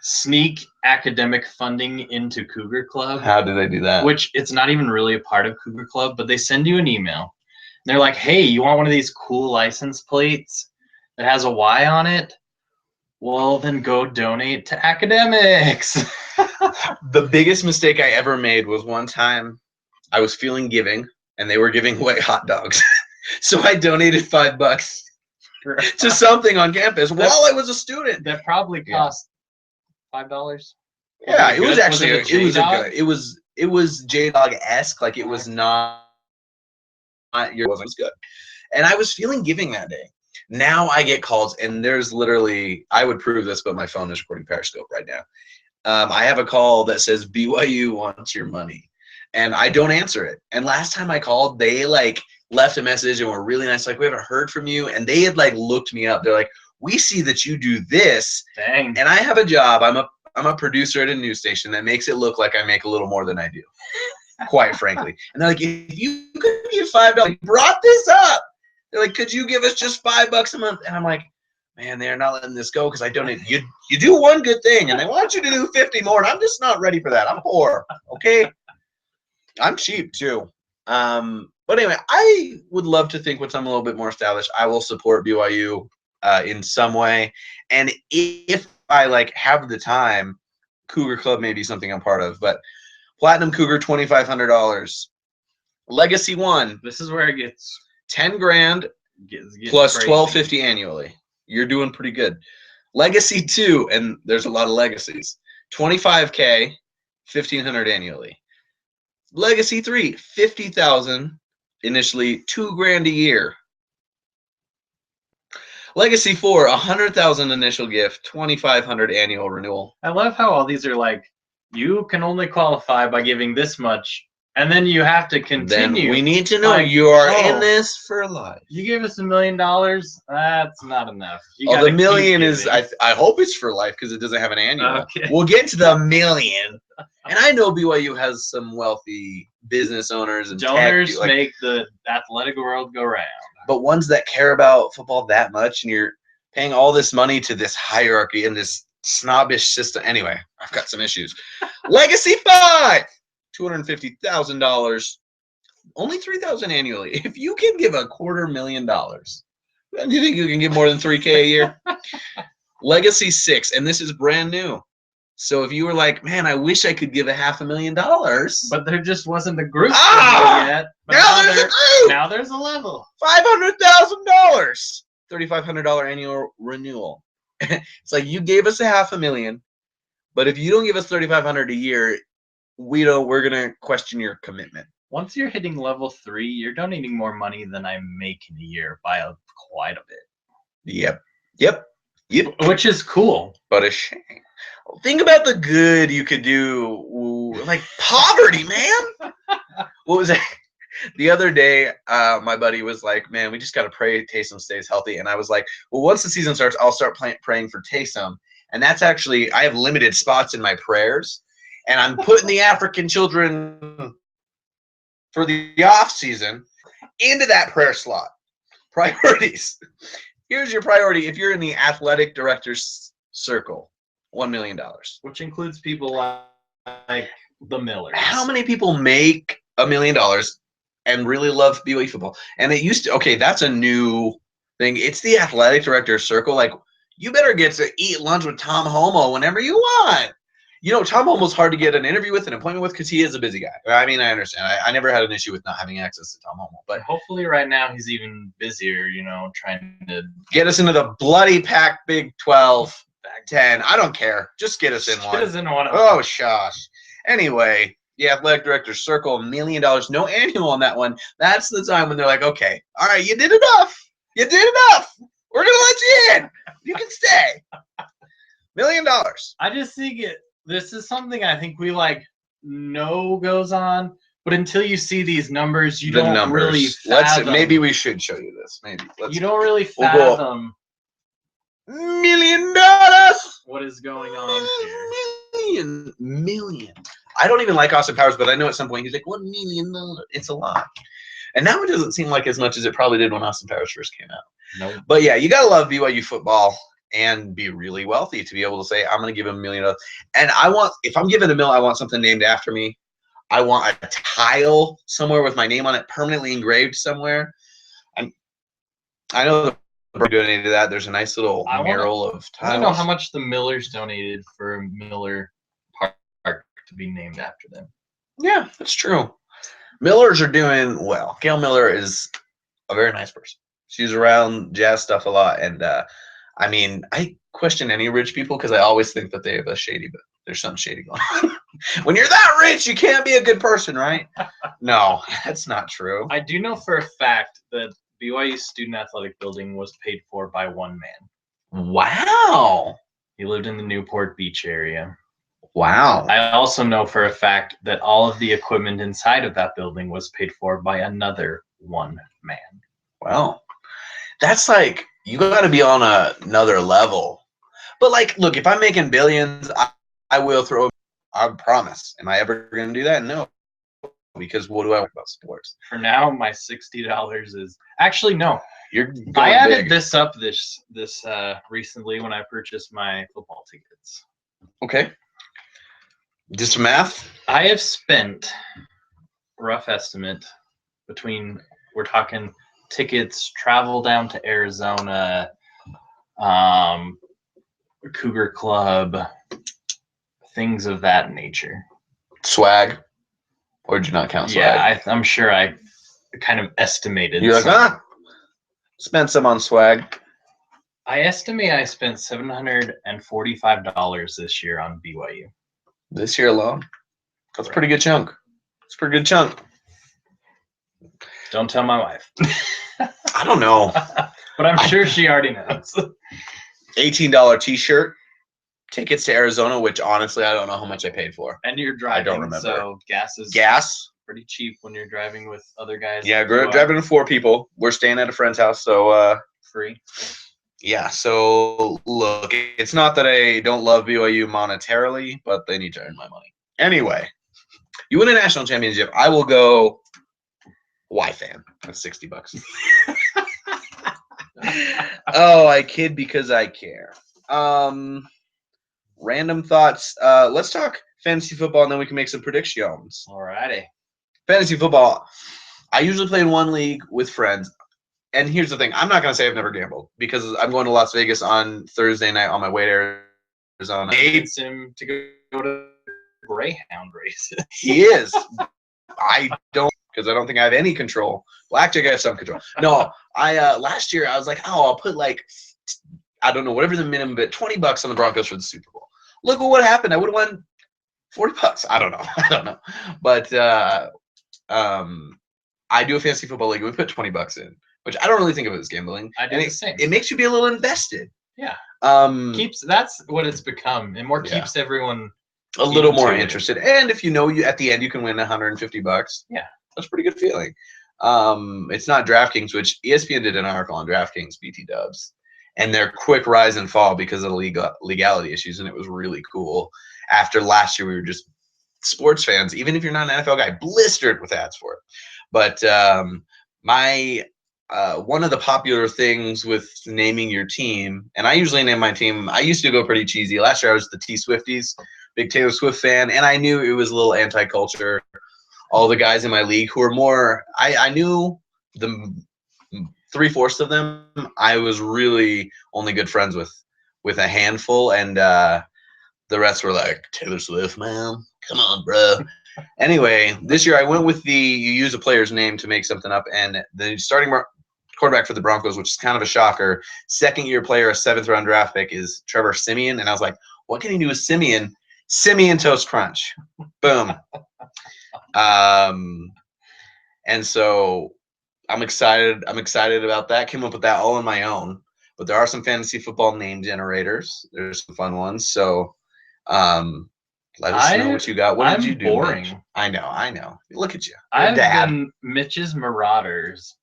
sneak academic funding into Cougar Club? How do they do that? Which it's not even really a part of Cougar Club, but they send you an email. They're like, hey, you want one of these cool license plates that has a Y on it? Well, then go donate to academics. The biggest mistake I ever made was one time I was feeling giving, and they were giving away hot dogs. So I donated $5 to something on campus while I was a student. That probably cost $5. Yeah, it was actually it was J-Dog-esque. Like, it was not it was good. And I was feeling giving that day. Now I get calls, and there's literally, I would prove this, but my phone is recording Periscope right now. I have a call that says BYU wants your money, and I don't answer it. And last time I called, they like left a message and were really nice. Like, we haven't heard from you. And they had like looked me up. They're like, we see that you do this. Dang. And I have a job. I'm a producer at a news station that makes it look like I make a little more than I do, quite frankly. And they're like, if you could give $5, brought this up. They're like, could you give us just $5 a month? And I'm like, man, they're not letting this go because I donate. You do one good thing, and they want you to do 50 more, and I'm just not ready for that. I'm poor, okay? I'm cheap too. But anyway, I would love to think once I'm a little bit more established, I will support BYU in some way. And if I like have the time, Cougar Club may be something I'm part of. But Platinum Cougar, $2,500. Legacy 1, This is where it gets $10,000 getting plus crazy. $1,250 annually. You're doing pretty good. Legacy 2, and there's a lot of legacies. $25K, $1,500 annually. Legacy 3, $50,000 initially, $2,000 a year. Legacy 4, $100,000 initial gift, $2,500 annual renewal. I love how all these are like, you can only qualify by giving this much, and then you have to Then continue. we need to know Like, you are oh, in this for life. You gave us $1 million. That's not enough. You Oh, gotta the million keep is, giving. I hope it's for life because it doesn't have an annual. Okay. We'll get to the million. And I know BYU has some wealthy business owners and Donors tech, like, make the athletic world go round. but ones that care about football that much, and you're paying all this money to this hierarchy and this snobbish system. Anyway, I've got some issues. Legacy 5, $250,000, only $3,000 annually. If you can give $250,000, then you think you can give more than $3K a year? Legacy 6, and this is brand new. So if you were like, man, I wish I could give $500,000, But there just wasn't a group yet. But now there's a group. Now there's a level. $500,000, $3,500 annual renewal. It's like you gave us $500,000, but if you don't give us $3,500 a year, we're gonna question your commitment. Once you're hitting level 3, you're donating more money than I make in a year by quite a bit. Yep. Which is cool. But a shame. Think about the good you could do, like poverty, man. What was that? The other day, my buddy was like, man, we just got to pray Taysom stays healthy. And I was like, well, once the season starts, I'll start praying for Taysom. And that's actually, I have limited spots in my prayers. And I'm putting the African children for the off season into that prayer slot. Priorities. Here's your priority if you're in the athletic director's circle. $1 million. Which includes people like the Millers. How many people make $1 million and really love BYU football? And it used to, okay, that's a new thing. It's the athletic director's circle. Like, you better get to eat lunch with Tom Homo whenever you want. You know, Tom Homo's hard to get an interview with, an appointment with, because he is a busy guy. I mean, I understand. I never had an issue with not having access to Tom Homo. But hopefully right now he's even busier, trying to get us into the bloody Pac Big 12. 10. I don't care. Just get us in one. Get us in one. Oh, shush. Anyway, the athletic director's circle, $1 million, no annual on that one. That's the time when they're like, okay, all right, you did enough. You did enough. We're gonna let you in. You can stay. $1 million. I just think this is something I think we know goes on, but until you see these numbers, you don't really fathom. Maybe we should show you this. Maybe. You don't really fathom. $1 million. What is going on here? Million. I don't even like Austin Powers, but I know at some point he's like, $1 million. It's a lot. And now it doesn't seem like as much as it probably did when Austin Powers first came out. Nope. But yeah, you gotta love BYU football and be really wealthy to be able to say, I'm gonna give him $1 million. And if I'm giving $1 million, I want something named after me. I want a tile somewhere with my name on it, permanently engraved somewhere. I know the donated that. There's a nice little mural of tiles. I don't know how much the Millers donated for Miller Park to be named after them. Yeah, that's true. Millers are doing well. Gail Miller is a very nice person. She's around jazz stuff a lot. And I mean, I question any rich people because I always think that they have a shady, but there's something shady going on. When you're that rich, you can't be a good person, right? No, that's not true. I do know for a fact that BYU's student athletic building was paid for by one man. Wow. He lived in the Newport Beach area. Wow. I also know for a fact that all of the equipment inside of that building was paid for by another one man. Wow. That's like, you got to be on another level. But like, look, if I'm making billions, I will throw, I promise. Am I ever going to do that? No. Because what do I want about sports? For now, my $60 is actually no. I added this up this recently when I purchased my football tickets. Okay. Just math. I have spent rough estimate we're talking tickets, travel down to Arizona, Cougar Club, things of that nature. Swag, or did you not count swag? Yeah, I'm sure I kind of estimated. You're like, spent some on swag. I estimate I spent $745 this year on BYU. This year alone? That's a pretty good chunk. It's a pretty good chunk. Don't tell my wife. I don't know. But I'm sure she already knows. $18 t-shirt, tickets to Arizona, which honestly I don't know how much I paid for. And you're driving, I don't remember. So gas is pretty cheap when you're driving with other guys. Yeah, driving with 4 people. We're staying at a friend's house, so free. Yeah, so look, it's not that I don't love BYU monetarily, but they need to earn my money. Anyway, you win a national championship, I will go Y fan. That's $60. Oh, I kid because I care. Random thoughts. Let's talk fantasy football, and then we can make some predictions. Alrighty. Fantasy football. I usually play in one league with friends. And here's the thing. I'm not going to say I've never gambled because I'm going to Las Vegas on Thursday night on my way to Arizona. Needs him to go to Greyhound races. He is. I don't, because I don't think I have any control. Blackjack, I have some control. No, I last year I was like, oh, I'll put like, I don't know, whatever the minimum bit, $20 on the Broncos for the Super Bowl. Look at what happened. I would have won $40. I don't know. But I do a fantasy football league. We put $20 in, which I don't really think of it as gambling. I do the same. It makes you be a little invested. Yeah. That's what it's become, and keeps everyone a little more interested. And if you at the end you can win $150. Yeah, that's a pretty good feeling. It's not DraftKings, which ESPN did an article on DraftKings BT Dubs and their quick rise and fall because of the legality issues, and it was really cool. After last year, we were just sports fans, even if you're not an NFL guy, blistered with ads for it. But one of the popular things with naming your team, and I usually name my team, I used to go pretty cheesy. Last year I was the T-Swifties, big Taylor Swift fan, and I knew it was a little anti-culture. All the guys in my league who were more, I knew the 3/4 of them, I was really only good friends with a handful, and the rest were like, Taylor Swift, man, come on, bro. Anyway, this year I went with you use a player's name to make something up, and the starting quarterback for the Broncos, which is kind of a shocker, second-year player, a 7th-round draft pick, is Trevor Siemian, and I was like, what can he do with Siemian? Siemian Toast Crunch. Boom. And so I'm excited about that. Came up with that all on my own, but there are some fantasy football name generators. There's some fun ones. So let us know what you got. What did you do? Boring. Mitch? I know. Look at you. I've been Mitch's Marauders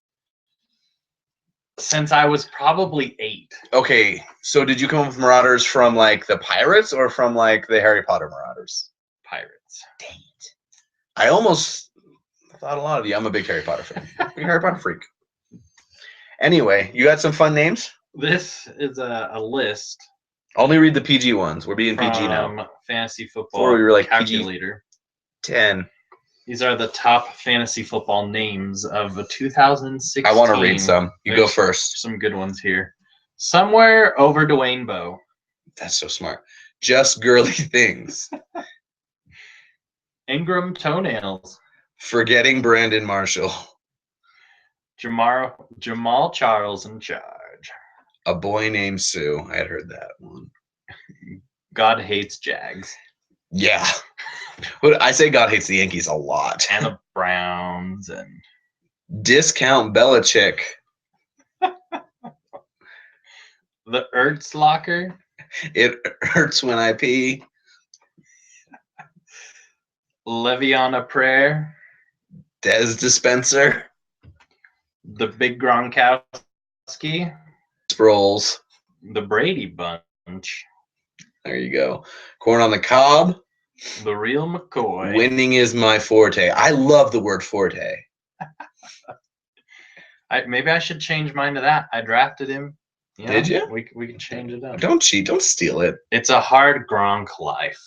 since I was probably 8. Okay, so did you come up with Marauders from like the Pirates or from like the Harry Potter Marauders? Pirates. Dang it. I almost thought a lot of you. I'm a big Harry Potter fan. Big Harry Potter freak. Anyway, you got some fun names? This is a list. Only read the PG ones. We're being PG now. Fantasy football Before we were like calculator. PG-10. These are the top fantasy football names of 2016. I want to read some. Go first. Some good ones here. Somewhere over Dwayne Bowe. That's so smart. Just girly things. Ingram Toenails. Forgetting Brandon Marshall. Jamal Charles in charge. A boy named Sue. I had heard that one. God hates Jags. Yeah. But I say God hates the Yankees a lot. And the Browns and Discount Belichick. The Ertz locker. It hurts when I pee. Le'Veon Prayer. Des Dispenser. The Big Gronkowski. Sproles. The Brady Bunch. There you go. Corn on the cob. The Real McCoy. Winning is my forte. I love the word forte. Maybe I should change mine to that. I drafted him. Did you? We can change it up. Don't cheat. Don't steal it. It's a hard Gronk life.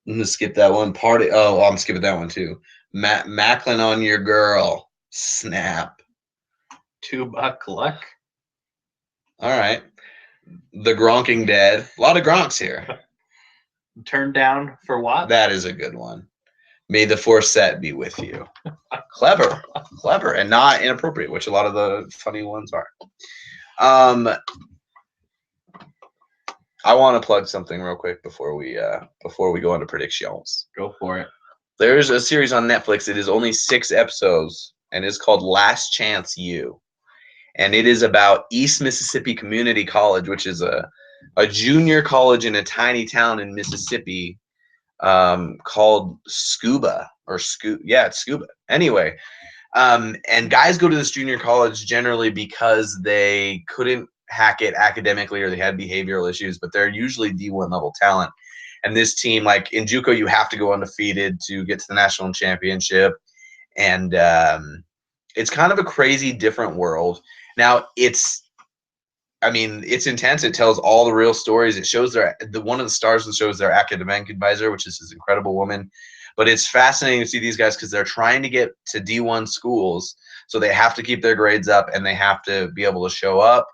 I'm gonna skip that one. Party. Oh, I'm skipping that one too. Macklin on your girl. Snap. $2 luck. All right. The Gronking Dead. A lot of Gronks here. Turned down for what? That is a good one. May the force set be with you. Clever, and not inappropriate, which a lot of the funny ones are. I want to plug something real quick before we go into predictions. Go for it. There's a series on Netflix. It is only 6 episodes, and it's called Last Chance U. And it is about East Mississippi Community College, which is a junior college in a tiny town in Mississippi, called Scuba it's Scuba. Anyway, and guys go to this junior college generally because they couldn't hack it academically or they had behavioral issues, but they're usually D1 level talent. And this team, like in JUCO, you have to go undefeated to get to the national championship. And it's kind of a crazy different world. Now it's intense. It tells all the real stories. It shows one of the stars of the show is their academic advisor, which is this incredible woman. But it's fascinating to see these guys because they're trying to get to D1 schools. So they have to keep their grades up and they have to be able to show up.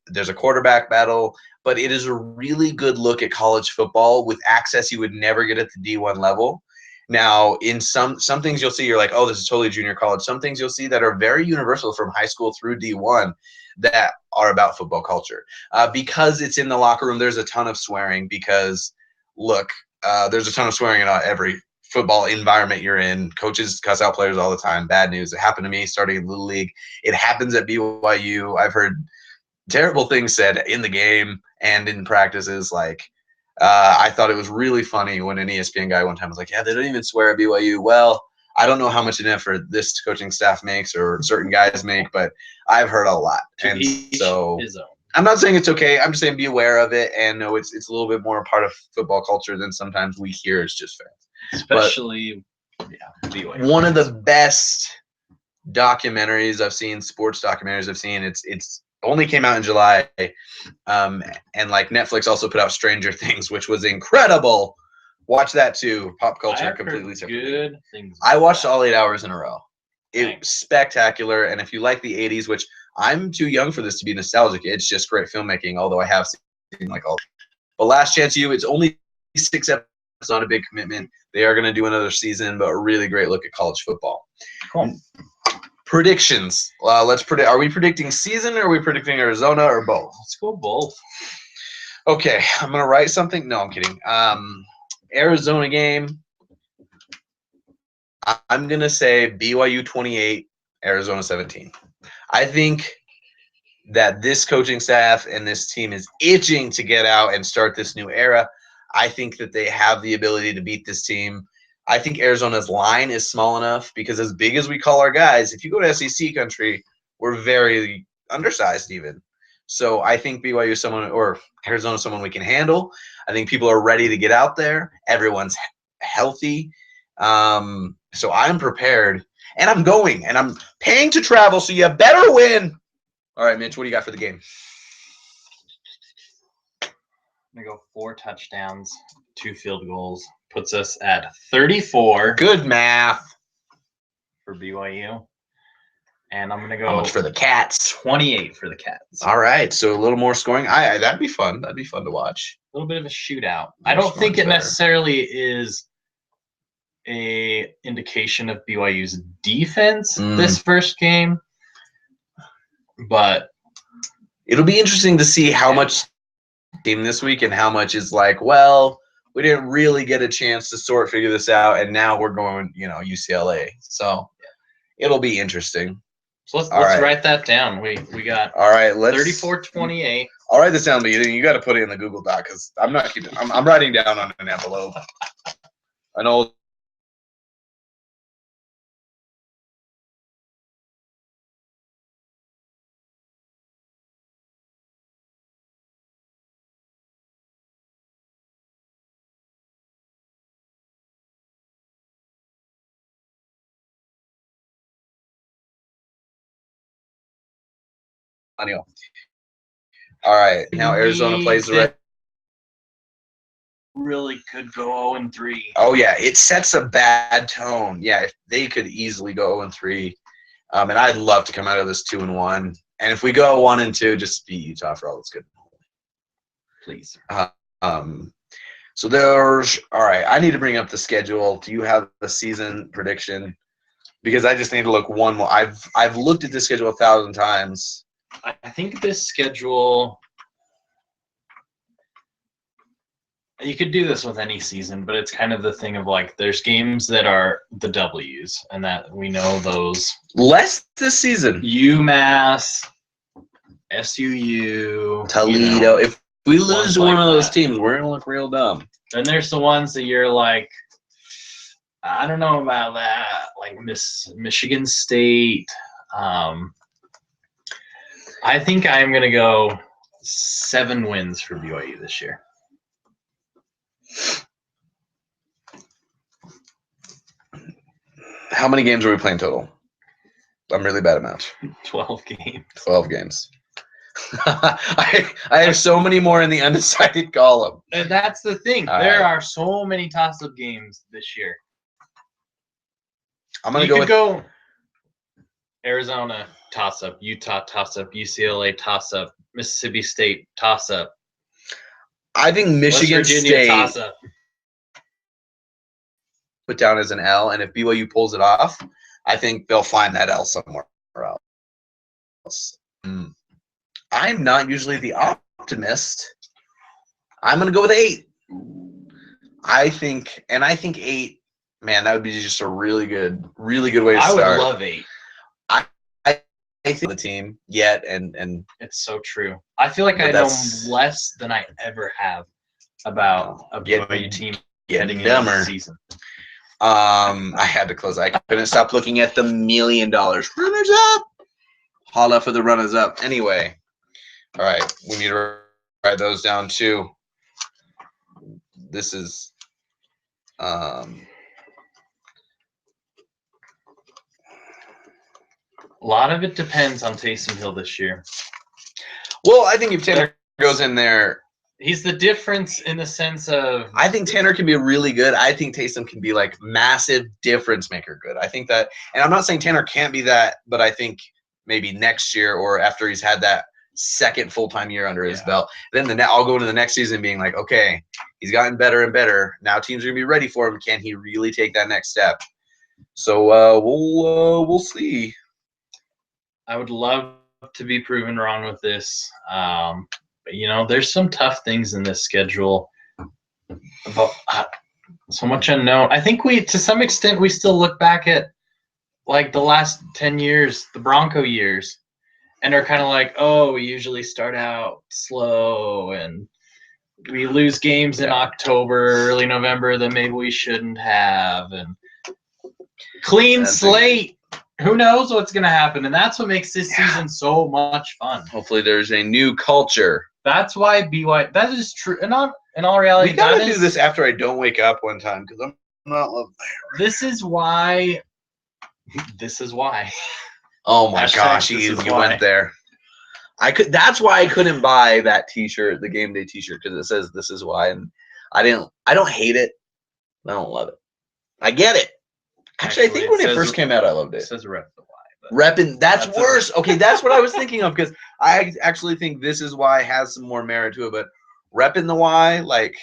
There's a quarterback battle, but it is a really good look at college football with access you would never get at the D1 level. Now, in some things you'll see, you're like, oh, this is totally junior college. Some things you'll see that are very universal from high school through D1 that are about football culture. Because it's in the locker room, there's a ton of swearing because, look, there's a ton of swearing in every football environment you're in. Coaches cuss out players all the time. Bad news. It happened to me starting in Little League. It happens at BYU. I've heard terrible things said in the game and in practices. Like, I thought it was really funny when an ESPN guy one time was like, yeah, they don't even swear at BYU. Well, I don't know how much an effort this coaching staff makes or certain guys make, but I've heard a lot. And so I'm not saying it's okay. I'm just saying be aware of it and know it's a little bit more a part of football culture than sometimes we hear as just fans. Especially, BYU. One of the best documentaries I've seen, sports documentaries I've seen, it's only came out in July, and like Netflix also put out Stranger Things, which was incredible. Watch that too. Pop culture completely separate. Good things. I watched all 8 hours in a row. It was spectacular, and if you like the '80s, which I'm too young for this to be nostalgic, it's just great filmmaking. Although I have seen like all. But Last Chance U, it's only 6 episodes. It's not a big commitment. They are going to do another season, but a really great look at college football. Cool. Predictions. Let's predict. Are we predicting season or are we predicting Arizona or both? Let's go both. Okay, I'm gonna write something. No, I'm kidding. Arizona game. I'm gonna say BYU 28, Arizona 17. I think that this coaching staff and this team is itching to get out and start this new era. I think that they have the ability to beat this team. I think Arizona's line is small enough because as big as we call our guys, if you go to SEC country, we're very undersized even. So I think BYU is someone, or Arizona is someone we can handle. I think people are ready to get out there. Everyone's healthy. So I'm prepared, and I'm going, and I'm paying to travel, so you better win. All right, Mitch, what do you got for the game? I'm going to go 4 touchdowns, 2 field goals. Puts us at 34. Good math. For BYU. And I'm going to go. How much for the Cats? 28 for the Cats. All right, so a little more scoring. That'd be fun. That'd be fun to watch. A little bit of a shootout. I don't think it necessarily is a indication of BYU's defense this first game, but it'll be interesting to see how much team this week and how much is like, well, we didn't really get a chance to figure this out, and now we're going, UCLA. So it'll be interesting. So let's write that down. We got all right. 34-28. I'll write this down, but you got to put it in the Google Doc because I'm not keeping. I'm writing down on an envelope. An old. All right, now Arizona plays the right. really could go 0-3. Oh yeah, it sets a bad tone. Yeah, if they could easily go 0-3, and I'd love to come out of this 2-1. And if we go 1-2, just beat Utah for all it's good. Please. So there's all right. I need to bring up the schedule. Do you have the season prediction? Because I just need to look one more. I've looked at this schedule 1,000 times. I think this schedule. You could do this with any season, but it's kind of the thing of like there's games that are the W's, and that we know those. Less this season. UMass, SUU, Toledo. If we ones lose like one of those that. teams, we're gonna look real dumb. Then there's the ones that you're like, I don't know about that, like Michigan State. I think I'm gonna go 7 wins for BYU this year. How many games are we playing total? I'm really bad at math. 12 games. 12 games. I have so many more in the undecided column. And that's the thing. There are so many toss-up games this year. I'm gonna You go could go Arizona toss-up, Utah toss-up, UCLA toss-up, Mississippi State toss-up. I think Michigan West Virginia State toss-up. put down as an L, and if BYU pulls it off, I think they'll find that L somewhere else. I'm not usually the optimist. I'm gonna go with 8. I think 8. Man, that would be just a really good way to start. I would love 8. I think the team yet, and It's so true. I feel like I know less than I ever have about a BYU team heading into the season. I had to close. I couldn't stop looking at the $1 million runners up. Holla for the runners up. Anyway, all right, we need to write those down too. This is a lot of it depends on Taysom Hill this year. Well, I think if Tanner goes in there, he's the difference in the sense of. I think Tanner can be really good. I think Taysom can be like massive difference maker good. I think that, and I'm not saying Tanner can't be that, but I think maybe next year or after he's had that second full-time year under his belt, then I'll go into the next season being like, okay, he's gotten better and better. Now teams are gonna be ready for him. Can he really take that next step? So we'll see. I would love to be proven wrong with this. But, there's some tough things in this schedule. About so much unknown. I think to some extent, we still look back at like the last 10 years, the Bronco years, and are kind of like, oh, we usually start out slow and we lose games in October, early November that maybe we shouldn't have, and clean slate. Who knows what's going to happen? And that's what makes this season so much fun. Hopefully there's a new culture. That's why BYU, that is true. In all reality, we gotta do this after I don't wake up one time because I'm not loving it. This is why. Oh my gosh, you went there. That's why I couldn't buy that T-shirt, the game day T-shirt, because it says "This is why," and I don't hate it. I don't love it. I get it. Actually, I think when it first came out, I loved it. It says "Rep the Why." Repping, that's worse. Okay, that's what I was thinking of because I actually think "This is why" has some more merit to it, but repping the why, like,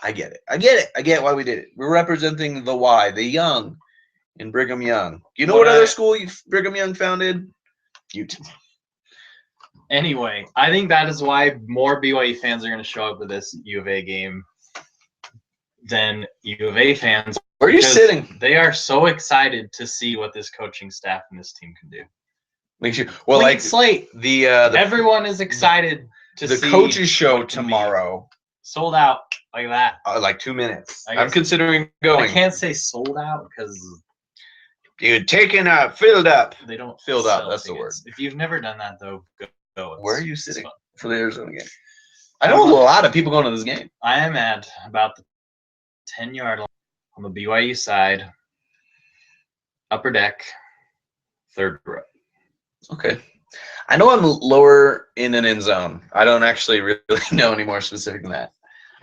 I get it. I get why we did it. We're representing the why, the young in Brigham Young. You know what other school Brigham Young founded? Utah. Anyway, I think that is why more BYU fans are going to show up for this U of A game than U of A fans. Where are you sitting? They are so excited to see what this coaching staff and this team can do. Makes you clean slate. The everyone is excited to see the coaches show tomorrow. Sold out like that. Like 2 minutes. I'm considering going. I can't say sold out because dude, taken up, filled up. They don't filled up. That's the word. If you've never done that though, go. Where are you sitting for the Arizona game? I know a lot of people going to this game. I am at about the 10-yard line on the BYU side, upper deck, third row. Okay. I know I'm lower in an end zone. I don't actually really know any more specific than that.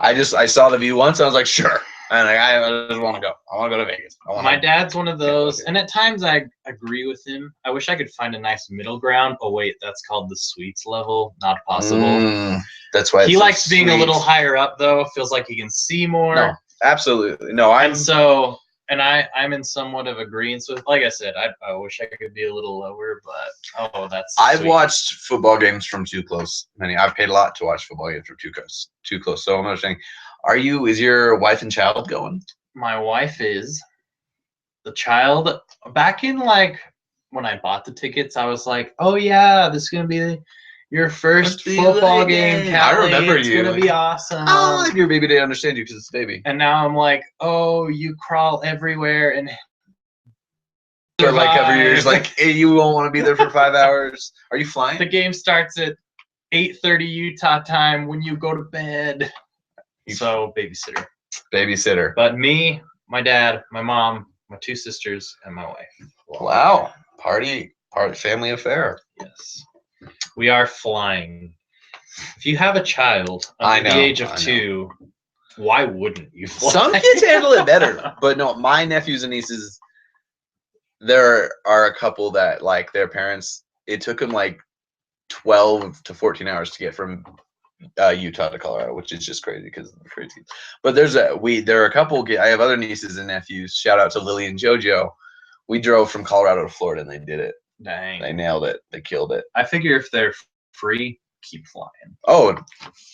I saw the view once. I was like, sure. And I just want to go. I want to go to Vegas. My dad's one of those, and at times I agree with him. I wish I could find a nice middle ground. Oh wait, that's called the suites level. Not possible. That's why He it's so likes being a sweet. little higher up though. Feels like he can see more. No, absolutely. No, I'm And so, and I'm in somewhat of agreement with. Like I said, I wish I could be a little lower, but that's. I've sweet. watched football games from too close. I've paid a lot to watch football games from too close. Too close. So I'm understanding. Is your wife and child going? My wife is. The child, back in like when I bought the tickets, I was like, oh yeah, this is gonna be your first football game, Callie. I remember it's you. Gonna be awesome. Oh, your baby didn't understand you because it's a baby. And now I'm like, oh, you crawl everywhere and For like every year, like hey, you won't want to be there for 5 hours. Are you flying? The game starts at 8:30 Utah time when you go to bed. So babysitter. But me, my dad, my mom, my 2 sisters, and my wife. Wow. Party family affair. Yes. We are flying. If you have a child under the age of 2, why wouldn't you fly? Some kids handle it better. But no, my nephews and nieces, there are a couple that like their parents, it took them like 12 to 14 hours to get from Utah to Colorado, which is just crazy because of the crazy. But there are a couple. I have other nieces and nephews. Shout out to Lily and JoJo. We drove from Colorado to Florida and they did it. Dang, they nailed it. They killed it. I figure if they're free, keep flying. Oh,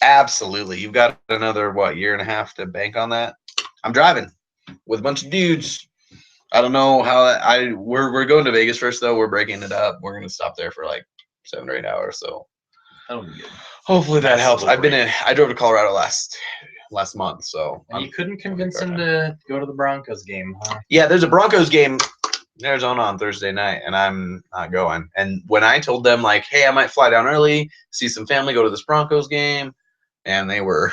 absolutely. You've got another year and a half to bank on that. I'm driving with a bunch of dudes. I don't know how we're going to Vegas first though. We're breaking it up. We're gonna stop there for like 7 or 8 hours. So that'll be good. Hopefully that helps. I drove to Colorado last month, so. And you couldn't convince him to go to the Broncos game, huh? Yeah, there's a Broncos game in Arizona on Thursday night, and I'm not going. And when I told them like, hey, I might fly down early, see some family, go to this Broncos game, and they were,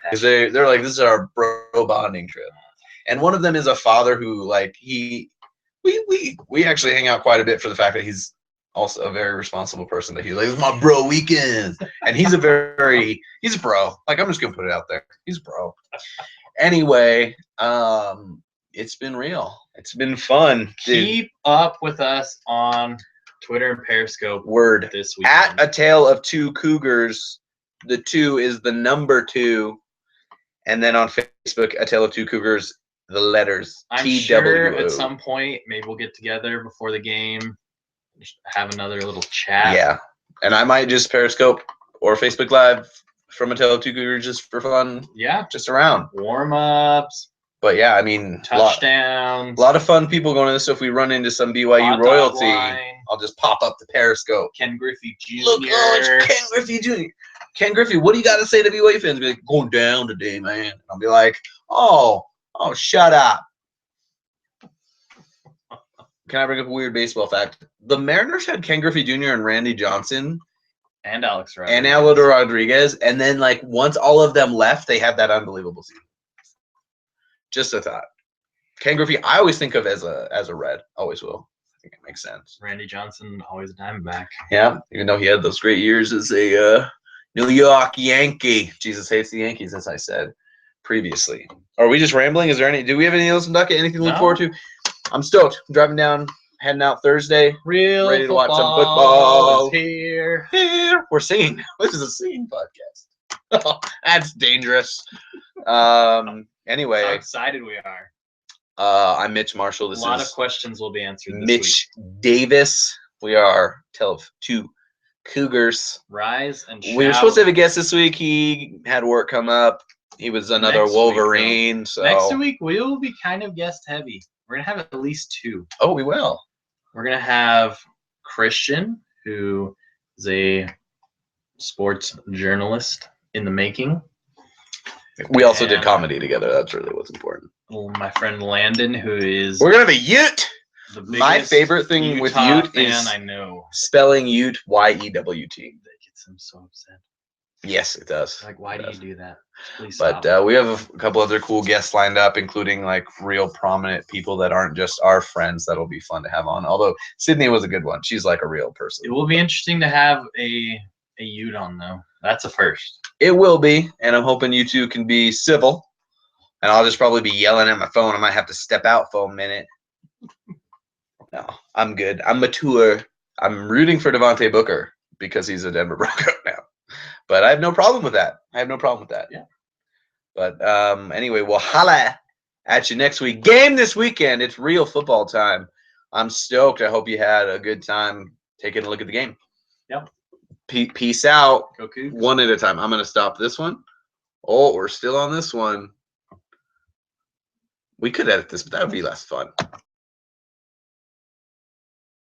because they're like, this is our bro bonding trip. And one of them is a father who like we actually hang out quite a bit for the fact that he's also a very responsible person. That he's like, it's my bro weekend, and he's a bro. Like, I'm just gonna put it out there. He's a bro. Anyway, it's been real. It's been fun. Keep up with us on Twitter and Periscope. Word this week at A Tale of Two Cougars. The 2 is the number 2, and then on Facebook, A Tale of Two Cougars. The letters. I'm sure at some point maybe we'll get together before the game. Have another little chat. Yeah, and I might just Periscope or Facebook Live from A Tale of Two Cougars just for fun. Yeah, just around warm-ups. But yeah, I mean, touchdowns. A lot of fun people going to this. So if we run into some BYU royalty, I'll just pop up the Periscope. Ken Griffey Jr. Look, it's Ken Griffey Jr. Ken Griffey, what do you got to say to BYU fans? Be like, going down today, man. And I'll be like, oh, shut up. Can I bring up a weird baseball fact? The Mariners had Ken Griffey Jr. and Randy Johnson. And Alex Rodriguez. And Aldo Rodriguez. And then, like, once all of them left, they had that unbelievable season. Just a thought. Ken Griffey, I always think of as a Red. Always will. I think it makes sense. Randy Johnson, always a Diamondback. Yeah, even though he had those great years as a New York Yankee. Jesus hates the Yankees, as I said previously. Are we just rambling? Do we have anything else in Duckett? Anything to look forward to? I'm stoked. I'm driving down, heading out Thursday. Ready to watch some football. Here. We're singing. This is a singing podcast. That's dangerous. Anyway. How excited we are. I'm Mitch Marshall. A lot of questions will be answered this Mitch Davis. We are Tale of Two Cougars. Rise and shout. We were supposed to have a guest this week. He had work come up. He was another Wolverine. So next week we will be kind of guest heavy. We're gonna have at least 2. Oh, we will. We're gonna have Christian, who is a sports journalist in the making. We also did comedy together. That's really what's important. My friend Landon, who is we're gonna have a Ute. My favorite thing with Ute is I know spelling Ute YEWT. That gets him so upset. Yes, it does. Like, why do you do that? Please stop. But we have a couple other cool guests lined up, including like real prominent people that aren't just our friends. That'll be fun to have on. Although Sydney was a good one. She's like a real person. It will be interesting to have a Ute on though. That's a first. It will be, and I'm hoping you two can be civil. And I'll just probably be yelling at my phone. I might have to step out for a minute. No, I'm good. I'm mature. I'm rooting for Devontae Booker because he's a Denver Bronco now. But I have no problem with that. Yeah. But anyway, we'll holla at you next week. Game this weekend. It's real football time. I'm stoked. I hope you had a good time taking a look at the game. Yep. Peace out. Go Cougs. One at a time. I'm going to stop this one. Oh, we're still on this one. We could edit this, but that would be less fun.